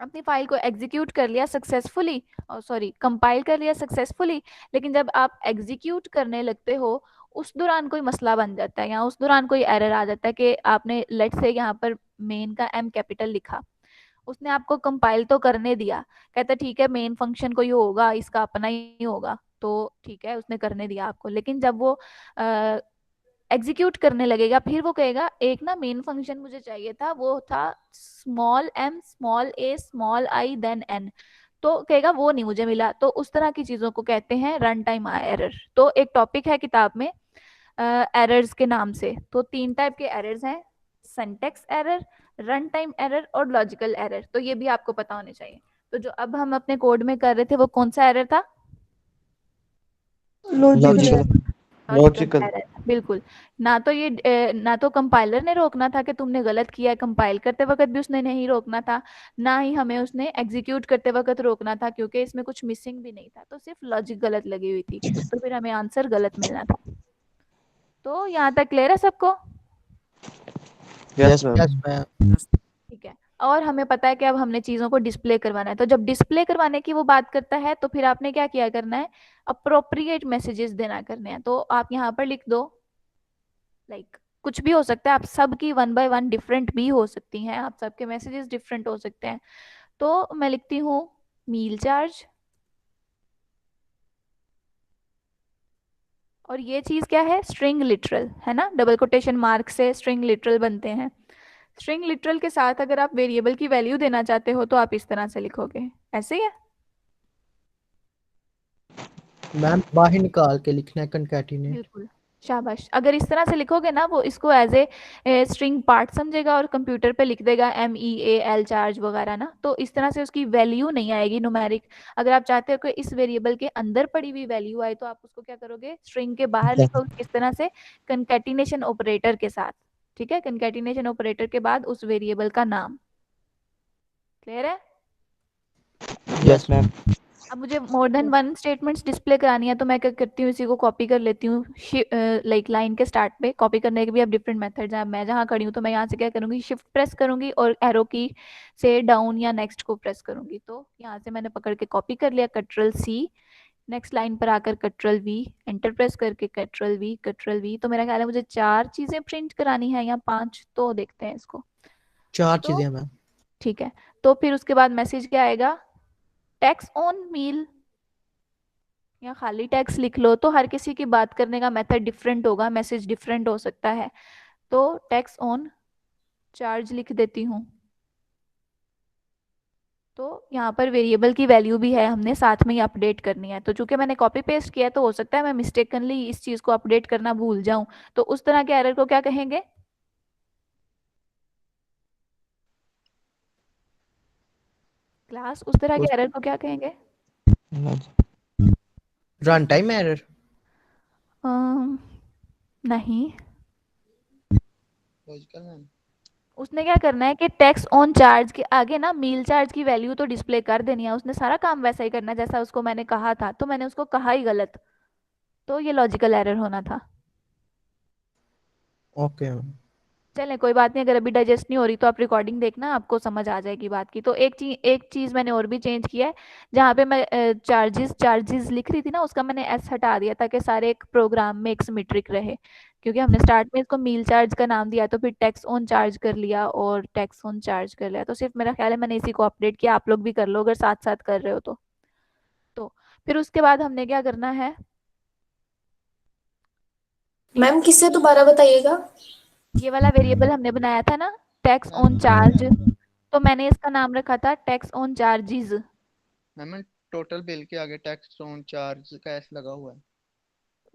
अपनी फाइल को एग्जीक्यूट कर लिया सक्सेसफुली, सॉरी कंपाइल कर लिया सक्सेसफुली, लेकिन जब आप एग्जीक्यूट करने लगते हो उस दौरान कोई मसला बन जाता है, या उस दौरान कोई एरर आ जाता है कि आपने लेट से यहाँ पर मेन का एम कैपिटल लिखा, उसने आपको कंपाइल तो करने दिया, कहता ठीक है मेन फंक्शन कोई होगा, इसका अपना ही होगा, तो ठीक है उसने करने दिया आपको, लेकिन जब वो एग्जीक्यूट करने लगेगा फिर वो कहेगा एक ना मेन फंक्शन मुझे चाहिए था, वो था small M small A small I then N, तो कहेगा वो नहीं मुझे मिला। तो उस तरह की चीजों को कहते हैं रन टाइम एरर। तो एक टॉपिक है किताब में एरर्स के नाम से। तो 3 टाइप के एरर्स हैं, syntax error, run time error और लॉजिकल एरर। तो ये भी आपको पता होने चाहिए। तो जो अब हम अपने कोड में कर रहे थे वो कौन सा एरर था? लॉजिकल लॉजिकल एरर, बिल्कुल। ना तो ये ना तो कंपाइलर ने रोकना था कि तुमने गलत किया है, कंपाइल करते वक्त भी उसने नहीं रोकना था, ना ही हमें उसने एग्जीक्यूट करते वक्त रोकना था, क्योंकि इसमें कुछ मिसिंग भी नहीं था, तो सिर्फ लॉजिक गलत लगी हुई थी, तो फिर हमें आंसर गलत मिलना था। तो यहाँ तक क्लियर है सबको? Yes ma'am. Yes ma'am. ठीक है। और हमें पता है कि अब हमने चीजों को डिस्प्ले करवाना है, तो जब डिस्प्ले करवाने की वो बात करता है तो फिर आपने क्या किया करना है, अप्रोप्रिएट मैसेजेस देना करने हैं। तो आप यहाँ पर लिख दो, लाइक कुछ भी हो सकता है, आप सबकी 1 बाय 1 डिफरेंट भी हो सकती हैं, आप सबके मैसेजेस डिफरेंट हो सकते हैं। तो मैं लिखती हूँ मील चार्ज, और ये चीज क्या है, स्ट्रिंग लिटरल है ना, डबल कोटेशन मार्क से स्ट्रिंग लिटरल बनते हैं। स्ट्रिंग लिटरल के साथ अगर आप वेरिएबल की वैल्यू देना चाहते हो तो आप इस तरह से लिखोगे, ऐसे ही है। मैम बाहर निकाल के लिखना है, कंकैटिनेट। बिल्कुल, शाबाश। अगर इस तरह से लिखोगे ना, वो इसको एज ए स्ट्रिंग पार्ट समझेगा और कंप्यूटर पे लिख देगा MEAL चार्ज वगैरह ना, तो इस तरह से उसकी वैल्यू नहीं आएगी न्यूमेरिक। अगर आप चाहते हो कि इस वेरिएबल के अंदर पड़ी हुई वैल्यू आए, तो आप उसको क्या करोगे, स्ट्रिंग के बाहर लिखोगे किस तरह से, कंकैटिनेशन ऑपरेटर के साथ। ठीक है, कंकैटिनेशन ऑपरेटर के बाद उस वेरिएबल का नाम। क्लियर है? Yes ma'am. अब मुझे मोर देन 1 स्टेटमेंट्स डिस्प्ले करानी है, तो मैं क्या करती हूँ, इसी को कॉपी कर लेती हूँ, लाइक लाइन के स्टार्ट पे। कॉपी करने के भी अब डिफरेंट मेथड्स हैं। मैं जहाँ खड़ी हूँ तो मैं यहाँ से क्या करूँगी, शिफ्ट प्रेस करूँगी और एरो की से डाउन या नेक्स्ट को प्रेस करूँगी। तो यहाँ से मैंने पकड़ के कॉपी कर लिया, Ctrl+C, नेक्स्ट लाइन पर आकर Ctrl V, एंटर प्रेस करके Ctrl V। तो मेरा ख्याल है मुझे 4 चीजें प्रिंट करानी है या 5, तो देखते हैं इसको। 4 तो चीजें मैम। ठीक है, तो फिर उसके बाद मैसेज क्या आएगा, टैक्स ऑन मील, या खाली टैक्स लिख लो। तो हर किसी की बात करने का मेथड डिफरेंट होगा, मैसेज डिफरेंट हो सकता है। तो टैक्स ऑन चार्ज लिख देती हूँ। तो यहाँ पर वेरिएबल की वैल्यू भी है, हमने साथ में ही अपडेट करनी है। तो चूंकि मैंने कॉपी पेस्ट किया है, तो हो सकता है मैं मिस्टेकनली इस चीज को अपडेट करना भूल जाऊं। तो उस तरह के एरर को क्या कहेंगे, क्लास, उस तरह के एरर को क्या कहेंगे? Run time error. नहीं, लॉजिकल मैम। उसने क्या करना है कि टैक्स ऑन चार्ज के आगे ना मील चार्ज की वैल्यू तो डिस्प्ले कर देनी है। उसने सारा काम वैसा ही करना है जैसा उसको मैंने कहा था, तो मैंने उसको कहा ही गलत, तो ये लॉजिकल एरर होना था। Okay ma'am. चलें कोई बात नहीं, अगर अभी डाइजेस्ट नहीं हो रही तो आप रिकॉर्डिंग देखना, आपको समझ आ जाएगी बात की। तो एक चीज मैंने और भी चेंज किया है, जहाँ पे मैं चार्जेस लिख रही थी ना, उसका मैंने एस हटा दिया ताकि सारे एक प्रोग्राम में एक सिमेट्रिक रहे। क्योंकि हमने स्टार्ट में इसको मील चार्ज का नाम दिया, तो फिर टैक्स ऑन चार्ज कर लिया और टैक्स ऑन चार्ज कर लिया। तो सिर्फ मेरा ख्याल है मैंने इसी को अपडेट किया, आप लोग भी कर लो अगर साथ साथ कर रहे हो तो फिर उसके बाद हमने क्या करना है, मैम किससे दोबारा बताइएगा। ये वाला वेरिएबल हमने बनाया था ना, टैक्स ऑन चार्ज, तो मैंने इसका नाम रखा था tax on charges. Ma'am total bill के आगे टैक्स ऑन चार्ज का एस लगा हुआ है।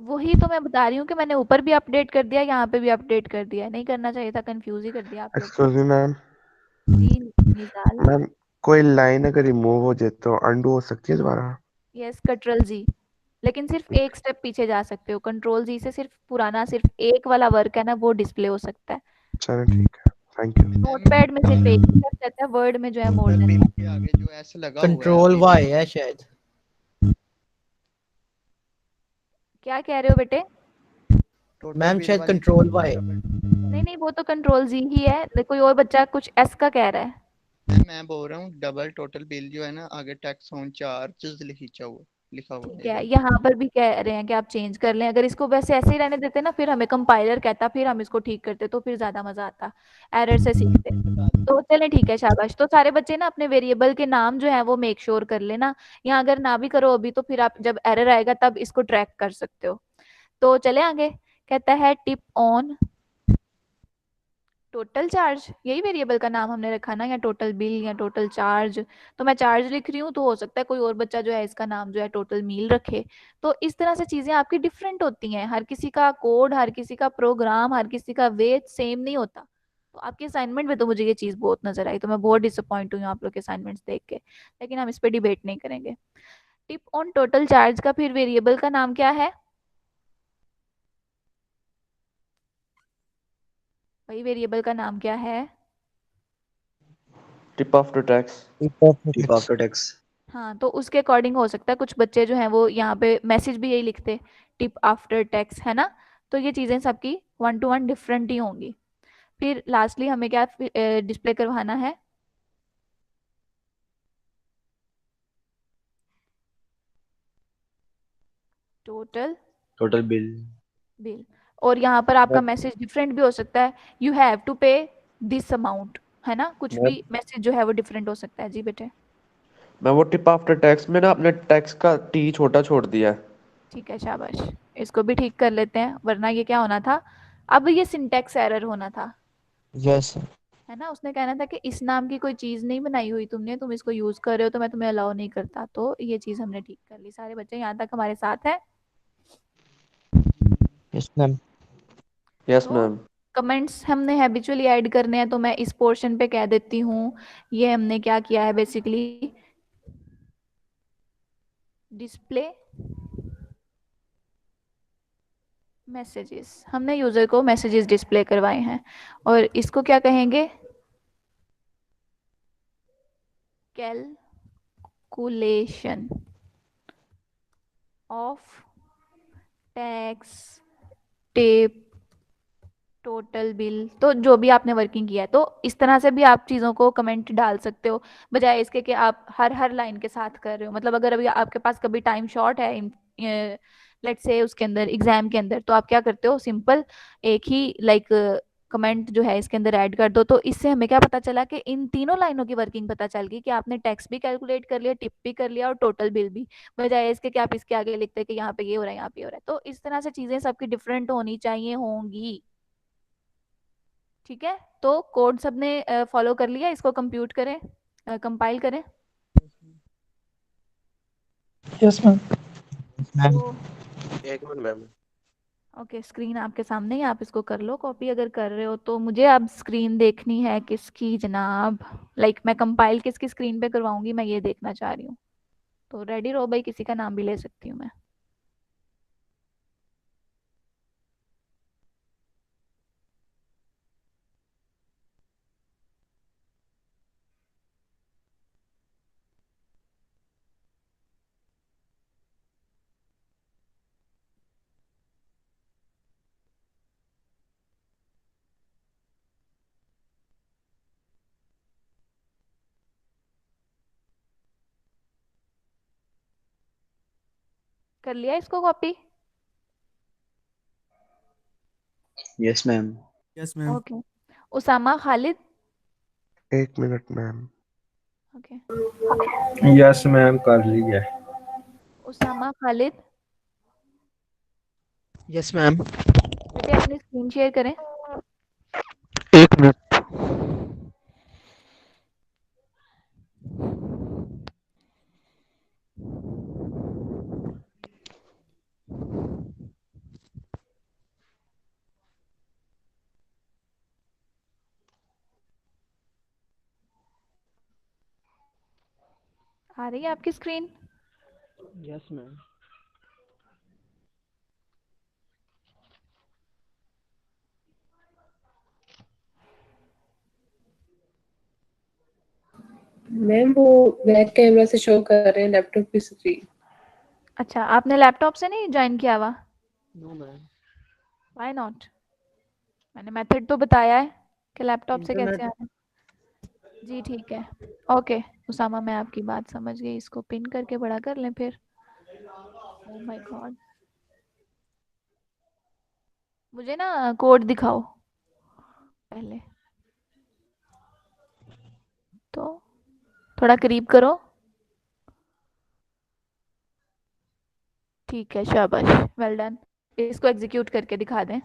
वही तो मैं बता रही हूँ कि मैंने ऊपर भी अपडेट कर दिया, यहाँ पे भी अपडेट कर दिया, नहीं करना चाहिए था, कंफ्यूज ही कर दिया आप लोग को। Excuse me ma'am. जी निजाल। मैम कोई लाइन अगर रिमूव हो जाए तो अंडू हो सकती है दोबारा? यस, Ctrl G, लेकिन सिर्फ एक स्टेप पीछे जा सकते हो। Ctrl G से सिर्फ पुराना सिर्फ एक वाला वर्क है ना, वो डिस्प्ले हो सकता है। चलो ठीक है, थैंक यू। नोटपैड में सिर्फ एक स्टेप रहता है, वर्ड में जो है मोर टोटल देन। बिल के आगे जो एस लगा हुआ है कंट्रोल अभी वाई भी। है शायद। क्या कह रहे हो बेटे? टोटल मैम बिल शायद वाली कंट्रोल वाई। नहीं नहीं, वो तो Ctrl G ही है, कोई और बच्चा कुछ एस का कह रहा है। मैं बोल रहा हूँ डबल टोटल बिल जो है ना, आगे टैक्स ऑन चार्जेस लिखा हुआ ठीक है। है, यहाँ पर भी कह रहे हैं कि आप चेंज कर लें। अगर इसको वैसे ऐसे ही रहने देते ना, फिर हमें कंपाइलर कहता, फिर हम इसको ठीक करते, तो फिर ज्यादा मजा आता, एरर से सीखते। तो चलें ठीक है, शाबाश। तो सारे बच्चे ना अपने वेरिएबल के नाम जो है वो मेक श्योर कर लेना, या अगर ना भी करो अभी, तो फिर आप जब एरर आएगा तब इसको ट्रैक कर सकते हो। तो चले आगे, कहता है टिप ऑन टोटल चार्ज, यही वेरिएबल का नाम हमने रखा ना, या टोटल बिल या टोटल चार्ज। तो मैं चार्ज लिख रही हूँ, तो हो सकता है कोई और बच्चा जो है इसका नाम जो है टोटल मील रखे। तो इस तरह से चीजें आपकी डिफरेंट होती हैं, हर किसी का कोड, हर किसी का प्रोग्राम, हर किसी का वे सेम नहीं होता। तो आपके असाइनमेंट में तो मुझे ये चीज बहुत नजर आई, तो मैं बहुत डिसअपॉइंट हुई हूँ आप लोग के असाइनमेंट्स देख के। लेकिन हम इस पर डिबेट नहीं करेंगे। टिप ऑन टोटल चार्ज का फिर वेरिएबल का नाम क्या है, वही वेरिएबल का नाम क्या है? Tip after tax. Tip after tax. हाँ, तो उसके अकॉर्डिंग हो सकता है कुछ बच्चे जो हैं वो यहाँ पे मैसेज भी यही लिखते, टिप आफ्टर टैक्स, है ना। तो ये चीज़ें सबकी 1 to 1 डिफरेंट ही होंगी। फिर लास्टली हमें क्या डिस्प्ले करवाना है, टोटल बिल। बिल। और यहाँ पर आपका मैसेज डिफरेंट भी हो सकता है, यू हैव टू पे दिस अमाउंट, है ना, कुछ मैं भी मैसेज जो है वो डिफरेंट हो सकता है। जी बेटे। मैं वो टिप आफ्टर टैक्स में ना अपने टैक्स का टी छोटा छोड़ दिया है। ठीक है, शाबाश। इसको भी ठीक कर लेते हैं, वरना ये क्या होना था, अब ये सिंटेक्स एरर होना था, यस। है ना। उसने कहना था कि इस नाम की कोई चीज नहीं बनाई हुई तुमने, तुम इसको यूज कर रहे हो, तो मैं तुम्हें अलाउ नहीं करता। तो ये चीज हमने ठीक कर ली। सारे बच्चे यहाँ तक हमारे साथ हैं? Yes ma'am. यस तो मैम। कमेंट्स हमने हैबिचुअली ऐड करने हैं, तो मैं इस पोर्शन पे कह देती हूँ। ये हमने क्या किया है बेसिकली, डिस्प्ले मैसेजेस, हमने यूजर को मैसेजेस डिस्प्ले करवाए हैं। और इसको क्या कहेंगे, calculation of tax tip total bill तो जो भी आपने वर्किंग किया है, तो इस तरह से भी आप चीज़ों को कमेंट डाल सकते हो, बजाय इसके कि आप हर हर लाइन के साथ कर रहे हो। मतलब अगर अभी आपके पास कभी टाइम शॉर्ट है लेट्स से उसके अंदर एग्जाम के अंदर, तो आप क्या करते हो, सिंपल एक ही लाइक कमेंट जो है इसके अंदर ऐड कर दो। तो इससे हमें क्या पता चला कि इन तीनों लाइनों की वर्किंग पता चल गई कि आपने टैक्स भी कैलकुलेट कर लिया, टिप भी कर लिया और टोटल बिल भी, बजाय इसके कि आप इसके आगे लिखते हैं कि यहाँ पे ये हो रहा है, यहाँ पे ये हो रहा है। तो इस तरह से चीज़ें सबकी डिफरेंट होनी चाहिए होंगी। ठीक है, तो कोड सबने फॉलो कर लिया, इसको कंप्यूट करें, कंपाइल करें। Yes ma'am. मैम तो एक मिनट मैम। ओके, स्क्रीन आपके सामने ही, आप इसको कर लो कॉपी अगर कर रहे हो तो। मुझे अब स्क्रीन देखनी है किसकी जनाब, लाइक मैं कंपाइल किसकी स्क्रीन पे करवाऊंगी, मैं ये देखना चाह रही हूँ। तो रेडी रहो भाई, किसी का नाम भी ले सकती हूँ मैं। कर लिया इसको copy? Yes ma'am yes ma'am. Okay, Usama Khalid. एक minute ma'am. Okay, yes ma'am कर ली है। Usama Khalid yes ma'am. बेटे अपनी स्क्रीन शेयर करें। एक मिनट। आ रही है आपकी स्क्रीन? Yes ma'am. मैम वो बैक कैमरा से शो कर रहे हैं लैपटॉप की स्क्रीन। अच्छा, आपने लैपटॉप से नहीं ज्वाइन किया हुआ? No ma'am. Why not? मैंने मेथड तो बताया है कि लैपटॉप से कैसे इंटरनेट। आना है। जी ठीक है, ओके उसामा, मैं आपकी बात समझ गई। इसको पिन करके बड़ा कर लें फिर। ओह माय गॉड, मुझे ना कोड दिखाओ पहले, तो थोड़ा करीब करो। ठीक है, शाबाश, वेल डन। इसको एग्जीक्यूट करके दिखा दें।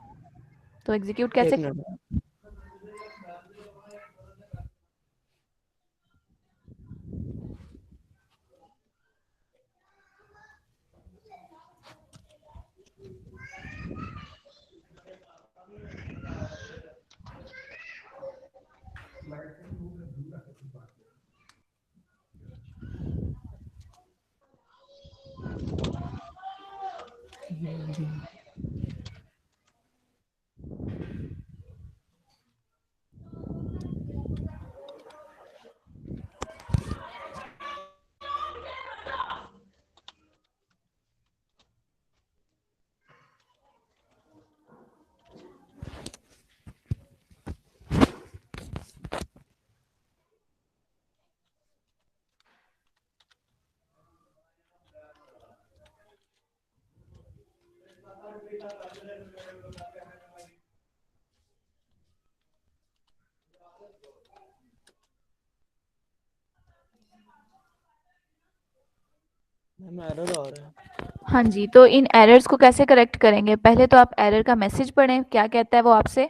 तो एग्जीक्यूट कैसे? एक मिनट। मैम एरर आ रहा है। हाँ जी, तो इन एरर्स को कैसे करेक्ट करेंगे? पहले तो आप एरर का मैसेज पढ़ें, क्या कहता है वो आपसे।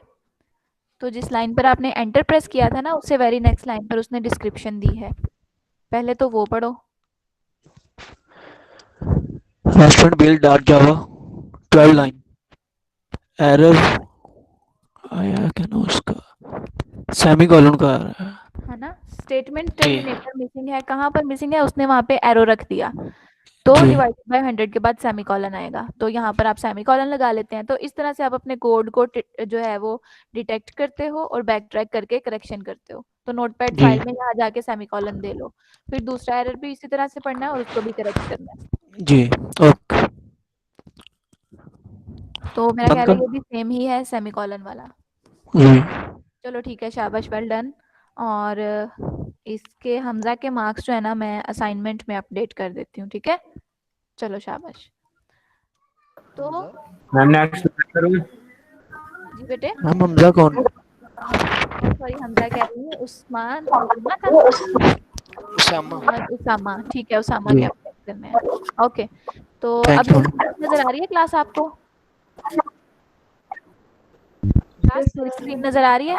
तो जिस लाइन पर आपने एंटर प्रेस किया था ना, उससे वेरी नेक्स्ट लाइन पर उसने डिस्क्रिप्शन दी है, पहले तो वो पढ़ो। रेस्टोरेंट बिल डॉट जावा 12 लाइन एरर आया क्या ना उसका सेमीकोलन का आ रहा है। है ना, स्टेटमेंट जी टर्मिनेटर मिसिंग है। कहाँ पर मिसिंग है? उसने वहाँ पे एरो रख दिया, तो जी डिवाइडेड बाय 100 के बाद सेमीकोलन आएगा, तो यहाँ पर आप सेमीकोलन लगा लेते हैं। तो इस तरह से आप अपने कोड को जो है वो डिटेक्ट करते हो और बैक ट्रैक करके करेक्शन करते हो। तो नोटपैड जी फाइल में यहाँ जाके सेमीकोलन दे लो, फिर दूसरा एरर भी इसी तरह से पढ़ना है और उसको भी करेक्ट करना है। जी। ओके, तो मेरा बंद ख्याल है कर। ये भी सेम ही है सेमीकोलन वाला। जी चलो ठीक है, शाबाश, वेल डन। और इसके हमजा के मार्क्स जो है ना मैं असाइनमेंट में अपडेट कर देती हूँ, ठीक है। चलो शाबाश। तो मैम नेक्स्ट करूँ? जी बेटे, मैम हमजा कौन? सॉरी हमजा कह रही हूँ, उस्मान, उस्मा था ना? उसामा। मोहम्मद उसामा, ठीक है, उसामा जी के अपडेट करने हैं। ओके, तो थैंक अब यू। नजर आ रही है क्लास आपको? क्लास स्क्रीन नजर आ रही है?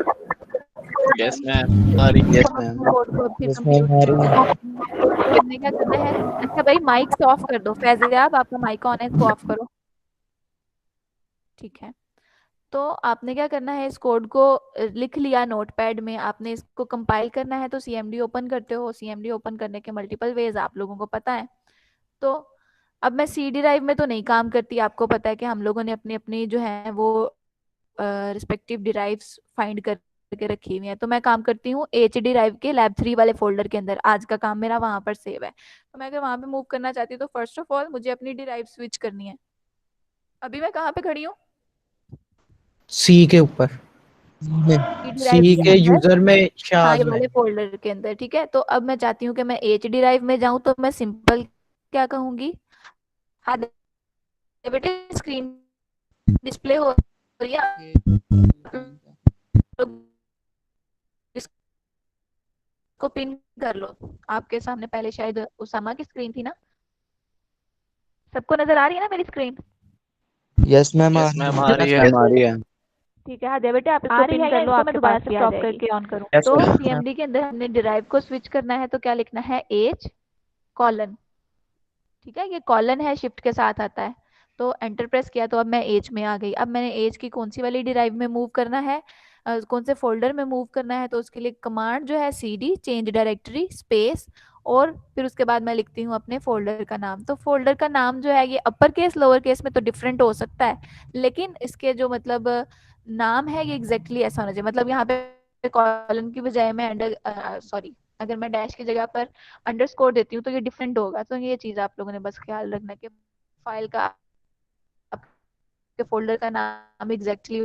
यस मैम आ रही यस मैम। कोड को अब फिर यस कंप्यूट मैम आ करते रही हैं। है। तो हमने क्या करना है, अच्छा भाई माइक ऑफ कर दो, फैज़ियाब आपका माइक ऑन है, इसको ऑफ करो, ठीक है। तो आपने क्या करना है, इस कोड को लिख लिया नोटपैड में, आपने इसको कंपाइल करना है। तो सीएमडी ओपन करते हो, सीएमडी ओपन करने के मल्टीपल वेज आप लोगों को पता है। तो अब मैं सी ड्राइव में तो नहीं काम करती, आपको पता है कि हम लोगों ने अपनी अपनी जो है वो रिस्पेक्टिव डिराइव्स फाइंड करके रखी हुई है। तो मैं काम करती हूँ एच ड्राइव के लैब 3 वाले फोल्डर के अंदर, आज का काम मेरा वहां पर सेव है। तो मैं अगर वहां पे मूव करना चाहती हूँ तो फर्स्ट ऑफ ऑल मुझे अपनी डिराइव स्विच करनी है। अभी मैं कहाँ पे खड़ी हूँ? सी के ऊपर, डी ड्राइव सी के के अंदर, यूजर में हाँ ये शाज में। वाले फोल्डर के अंदर, ठीक है। तो अब मैं चाहती हूँ कि मैं एच ड्राइव में जाऊं, तो मैं सिंपल क्या कहूंगी, हाँ बेटे स्क्रीन डिस्प्ले हो रही है, आप लोग इसको पिन कर लो। आपके सामने पहले शायद उसामा की स्क्रीन थी ना? सबको नजर आ रही है ना मेरी स्क्रीन? यस मैम आ यस रही मैम है। आ रही यस है। मैम आ रही है। ठीक है, हाँ दे बेटे आप इसको पिन कर लो, आपके पास भी आ जाएगी। करके ऑन करूँ यस तो मैम। सीएमडी के अंदर हमने डिराइव को स्विच करना है, तो क्या लिखना है, एच कॉलन, ठीक है। ये कॉलन है, शिफ्ट के साथ आता है। तो एंटर प्रेस किया तो अब मैं एज में आ गई। अब मैंने एज की कौन सी वाली डिराइव में मूव करना है, कौन से फोल्डर में मूव करना है, तो उसके लिए कमांड जो है cd चेंज डायरेक्टरी स्पेस, और फिर उसके बाद मैं लिखती हूँ अपने फोल्डर का नाम। तो फोल्डर का नाम जो है ये अपर केस लोअर केस में तो डिफरेंट हो सकता है, लेकिन इसके जो मतलब नाम है ये एग्जैक्टली ऐसा होना चाहिए। मतलब यहाँ पे कॉलन की बजाय मैं अंडर, सॉरी, अगर मैं डैश की जगह पर अंडरस्कोर देती हूँ तो ये डिफरेंट होगा। तो ये चीज आप लोगों ने बस ख्याल रखना कि फाइल का, आपके फोल्डर का नाम एग्जैक्टली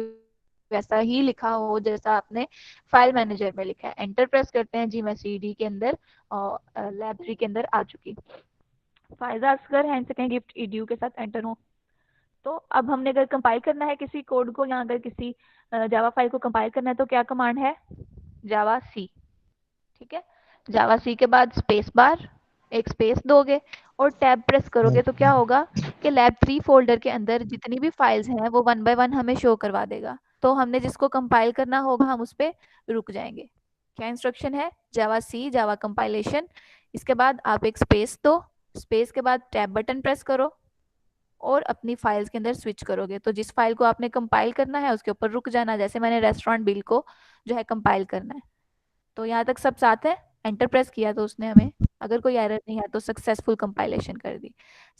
वैसा ही लिखा हो जैसा आपने फाइल मैनेजर में लिखा है। एंटर प्रेस करते हैं जी, मैं सीडी के अंदर और लैब 3 के अंदर आ चुकी। फायदा असगर हैंड सेकेंड गिफ्ट ईडीयू के साथ एंटर हो। तो अब हमने अगर कंपाइल करना है किसी कोड को, या अगर किसी जावा फाइल को कंपाइल करना है तो क्या कमांड है, जावा सी, ठीक है। जावा सी के बाद स्पेस बार, एक स्पेस दोगे और टैब प्रेस करोगे तो क्या होगा कि लैब 3 फोल्डर के अंदर जितनी भी फाइल्स हैं वो 1 बाय 1 हमें शो करवा देगा। तो हमने जिसको कंपाइल करना होगा हम उस पर रुक जाएंगे। क्या इंस्ट्रक्शन है, जावा सी जावा कंपाइलेशन, इसके बाद आप एक स्पेस दो, स्पेस के बाद टैब बटन प्रेस करो और अपनी फाइल्स के अंदर स्विच करोगे। तो जिस फाइल को आपने कंपाइल करना है उसके ऊपर रुक जाना, जैसे मैंने रेस्टोरेंट बिल को जो है कंपाइल करना है। तो यहाँ तक सब साथ है। एंटर प्रेस किया तो उसने हमें, अगर कोई एरर नहीं है तो सक्सेसफुल कंपाइलेशन कर दी।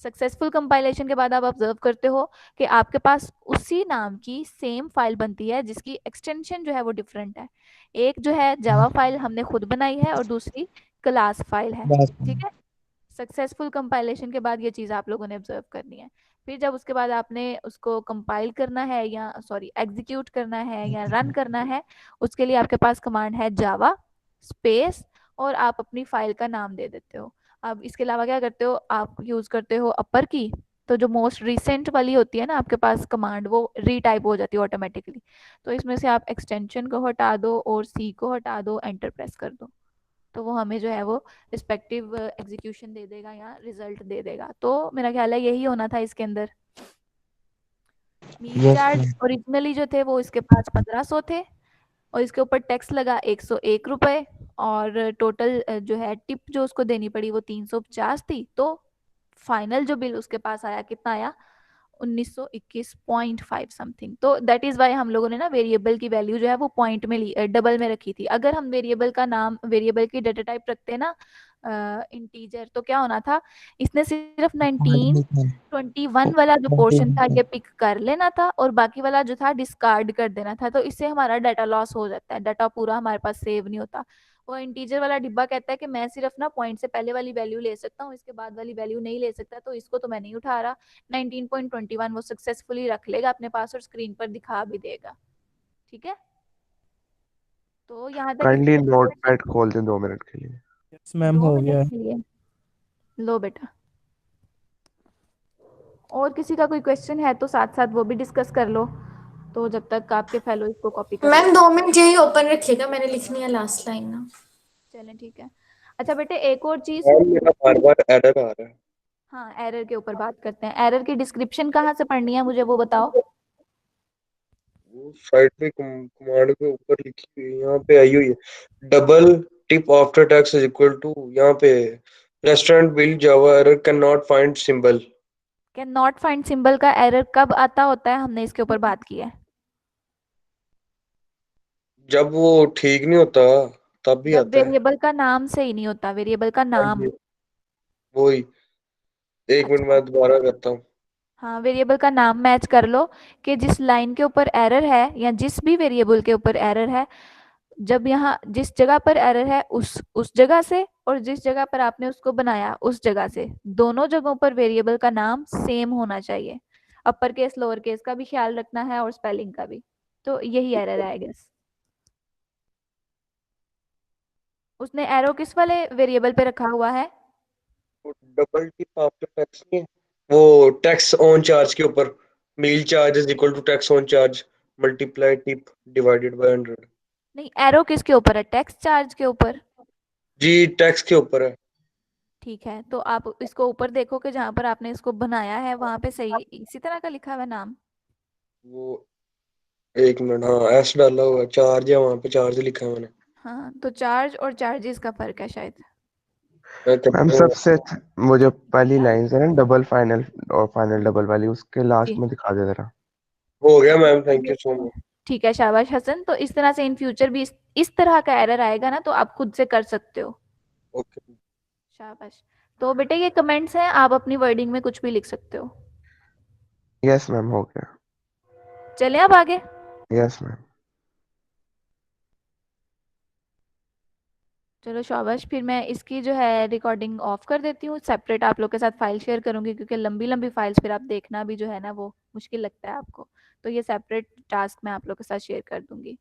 सक्सेसफुल कंपाइलेशन के बाद आप ऑब्जर्व करते हो कि आपके पास उसी नाम की सेम फाइल बनती है जिसकी एक्सटेंशन जो है वो डिफरेंट है। एक जो है जावा फाइल हमने खुद बनाई है और दूसरी क्लास फाइल है, ठीक है। सक्सेसफुल कंपाइलेशन के बाद ये चीज़ आप लोगों ने ऑब्जर्व करनी है। फिर जब उसके बाद आपने उसको कंपाइल करना है, या सॉरी एग्जीक्यूट करना है या रन करना है, उसके लिए आपके पास कमांड है जावा स्पेस और आप अपनी फाइल का नाम दे देते हो। अब इसके अलावा क्या करते हो, आप यूज करते हो अपर की। तो जो मोस्ट रिसेंट वाली होती है ना आपके पास कमांड, वो रीटाइप हो जाती है ऑटोमेटिकली। तो इसमें से आप एक्सटेंशन को हटा दो और सी को हटा दो, एंटर प्रेस कर दो, तो वो हमें जो है वो रिस्पेक्टिव एग्जीक्यूशन दे देगा या रिजल्ट दे देगा। तो मेरा ख्याल है यही होना था इसके अंदर। मील चार्ज ओरिजिनली जो थे वो इसके पास 1500 थे और इसके ऊपर टैक्स लगा 101 रुपए, और टोटल जो है टिप जो उसको देनी पड़ी वो 350 थी। तो फाइनल जो बिल उसके पास आया कितना आया, 1921.5 समथिंग। तो दैट इज वाई हम लोगों ने ना वेरिएबल की वैल्यू जो है वो पॉइंट में ली, डबल में रखी थी। अगर हम वेरिएबल का नाम, वेरिएबल की डाटा टाइप रखते ना इंटीजर, तो क्या होना था, इसने सिर्फ 1921 वाला जो पोर्शन था ये पिक कर लेना था और बाकी वाला जो था डिस्कार्ड कर देना था। तो इससे हमारा डाटा लॉस हो जाता है, डाटा पूरा हमारे पास सेव नहीं होता। वो इंटीजर वाला डिब्बा कहता है कि मैं सिर्फ ना पॉइंट से पहले वाली वैल्यू ले सकता हूँ, इसके बाद वाली वैल्यू नहीं ले सकता, तो इसको तो मैं नहीं उठा रहा। 19.21 वो सक्सेसफुली रख लेगा अपने पास और स्क्रीन पर दिखा भी देगा, ठीक है। तो यहाँ तक काइंडली नोट पैड खोल दें 2 मिनट के लिए। यस मैम 2 हो मिनट गया के लिए लो बेटा। और किसी का कोई क्वेश्चन है तो साथ साथ वो भी डिस्कस कर लो, तो जब तक आपके फेलो इसको कॉपी कर मैम 2 मिनट यही ओपन रखिएगा, मैंने लिखनी है लास्ट लाइन ना। चलें ठीक है। अच्छा बेटे एक और चीज, मैम मेरा बार बार एरर आ रहा है। हाँ एरर के ऊपर बात करते हैं। एरर की डिस्क्रिप्शन कहाँ से पढ़नी है मुझे वो बताओ। वो साइड पे कमांड के ऊपर लिखी हुई है, यहाँ पे आई हुई है double tip after tax is equal to, यहाँ पे restaurant bill Java error can not find symbol. Can not find symbol का एरर कब आता होता है, हमने इसके ऊपर बात की है। जब वो ठीक नहीं होता तब भी जब आता है। वेरिएबल का नाम सही नहीं होता, वेरिएबल का हाँ नाम। जी, वही। एक मिनट अच्छा मैं दोबारा करता हूँ। हाँ, वेरिएबल का नाम मैच कर लो कि जिस लाइन के ऊपर एरर है या जिस भी वेरिएबल के ऊपर एरर है, जब यहाँ जिस जगह पर एरर है उस जगह से, और जिस जगह पर आपने उसको बनाया उस जगह से, दोनों जगहों पर वेरिएबल का नाम सेम होना चाहिए। अपर केस लोअर केस का भी ख्याल रखना है और स्पेलिंग का भी। तो यही एरर है आई गेस। उसने एरो किस वाले वेरिएबल पे रखा हुआ है। डबल टिप आफ्टर टैक्स नहीं है, वो टैक्स ऑन चार्ज के ऊपर, meal charge is equal to tax on charge multiply tip divided by 100। नहीं, एरो किसके ऊपर है, टैक्स चार्ज के ऊपर। जी टैक्स के ऊपर है। ठीक है, तो आप इसको ऊपर देखो कि जहां पर आपने इसको बनाया है वहां पे सही इसी तरह का लिखा हुआ है नाम। वो एक मिनट, हाँ एस डाला हुआ है, चार्ज है वहां पे, चार्ज लिखा है मैंने। हाँ तो चार्ज और चार्जेस का फर्क है शायद। मैं मैम करता हूँ। सबसे वो जो पहली लाइन है ना डबल फाइनल और फाइनल डबल वाली, उसके लास्ट जी में दिखा दे जरा। हो गया ma'am, thank you so much. ठीक है, शाबाश हसन। तो इस तरह से इन फ्यूचर भी इस तरह का एरर आएगा ना तो आप खुद से कर सकते हो। ओके। शाबाश। तो बेटे ये कमेंट्स हैं, आप अपनी वर्डिंग में कुछ भी लिख सकते हो। यस मैम हो गया। चलें अब आगे। Yes ma'am. चलो शाबाश, फिर मैं इसकी जो है रिकॉर्डिंग ऑफ कर देती हूँ। सेपरेट आप लोग के साथ फाइल शेयर करूंगी क्योंकि लंबी लंबी फाइल्स फिर आप देखना भी जो है ना वो मुश्किल लगता है आपको। तो ये सेपरेट टास्क मैं आप लोग के साथ शेयर कर दूंगी।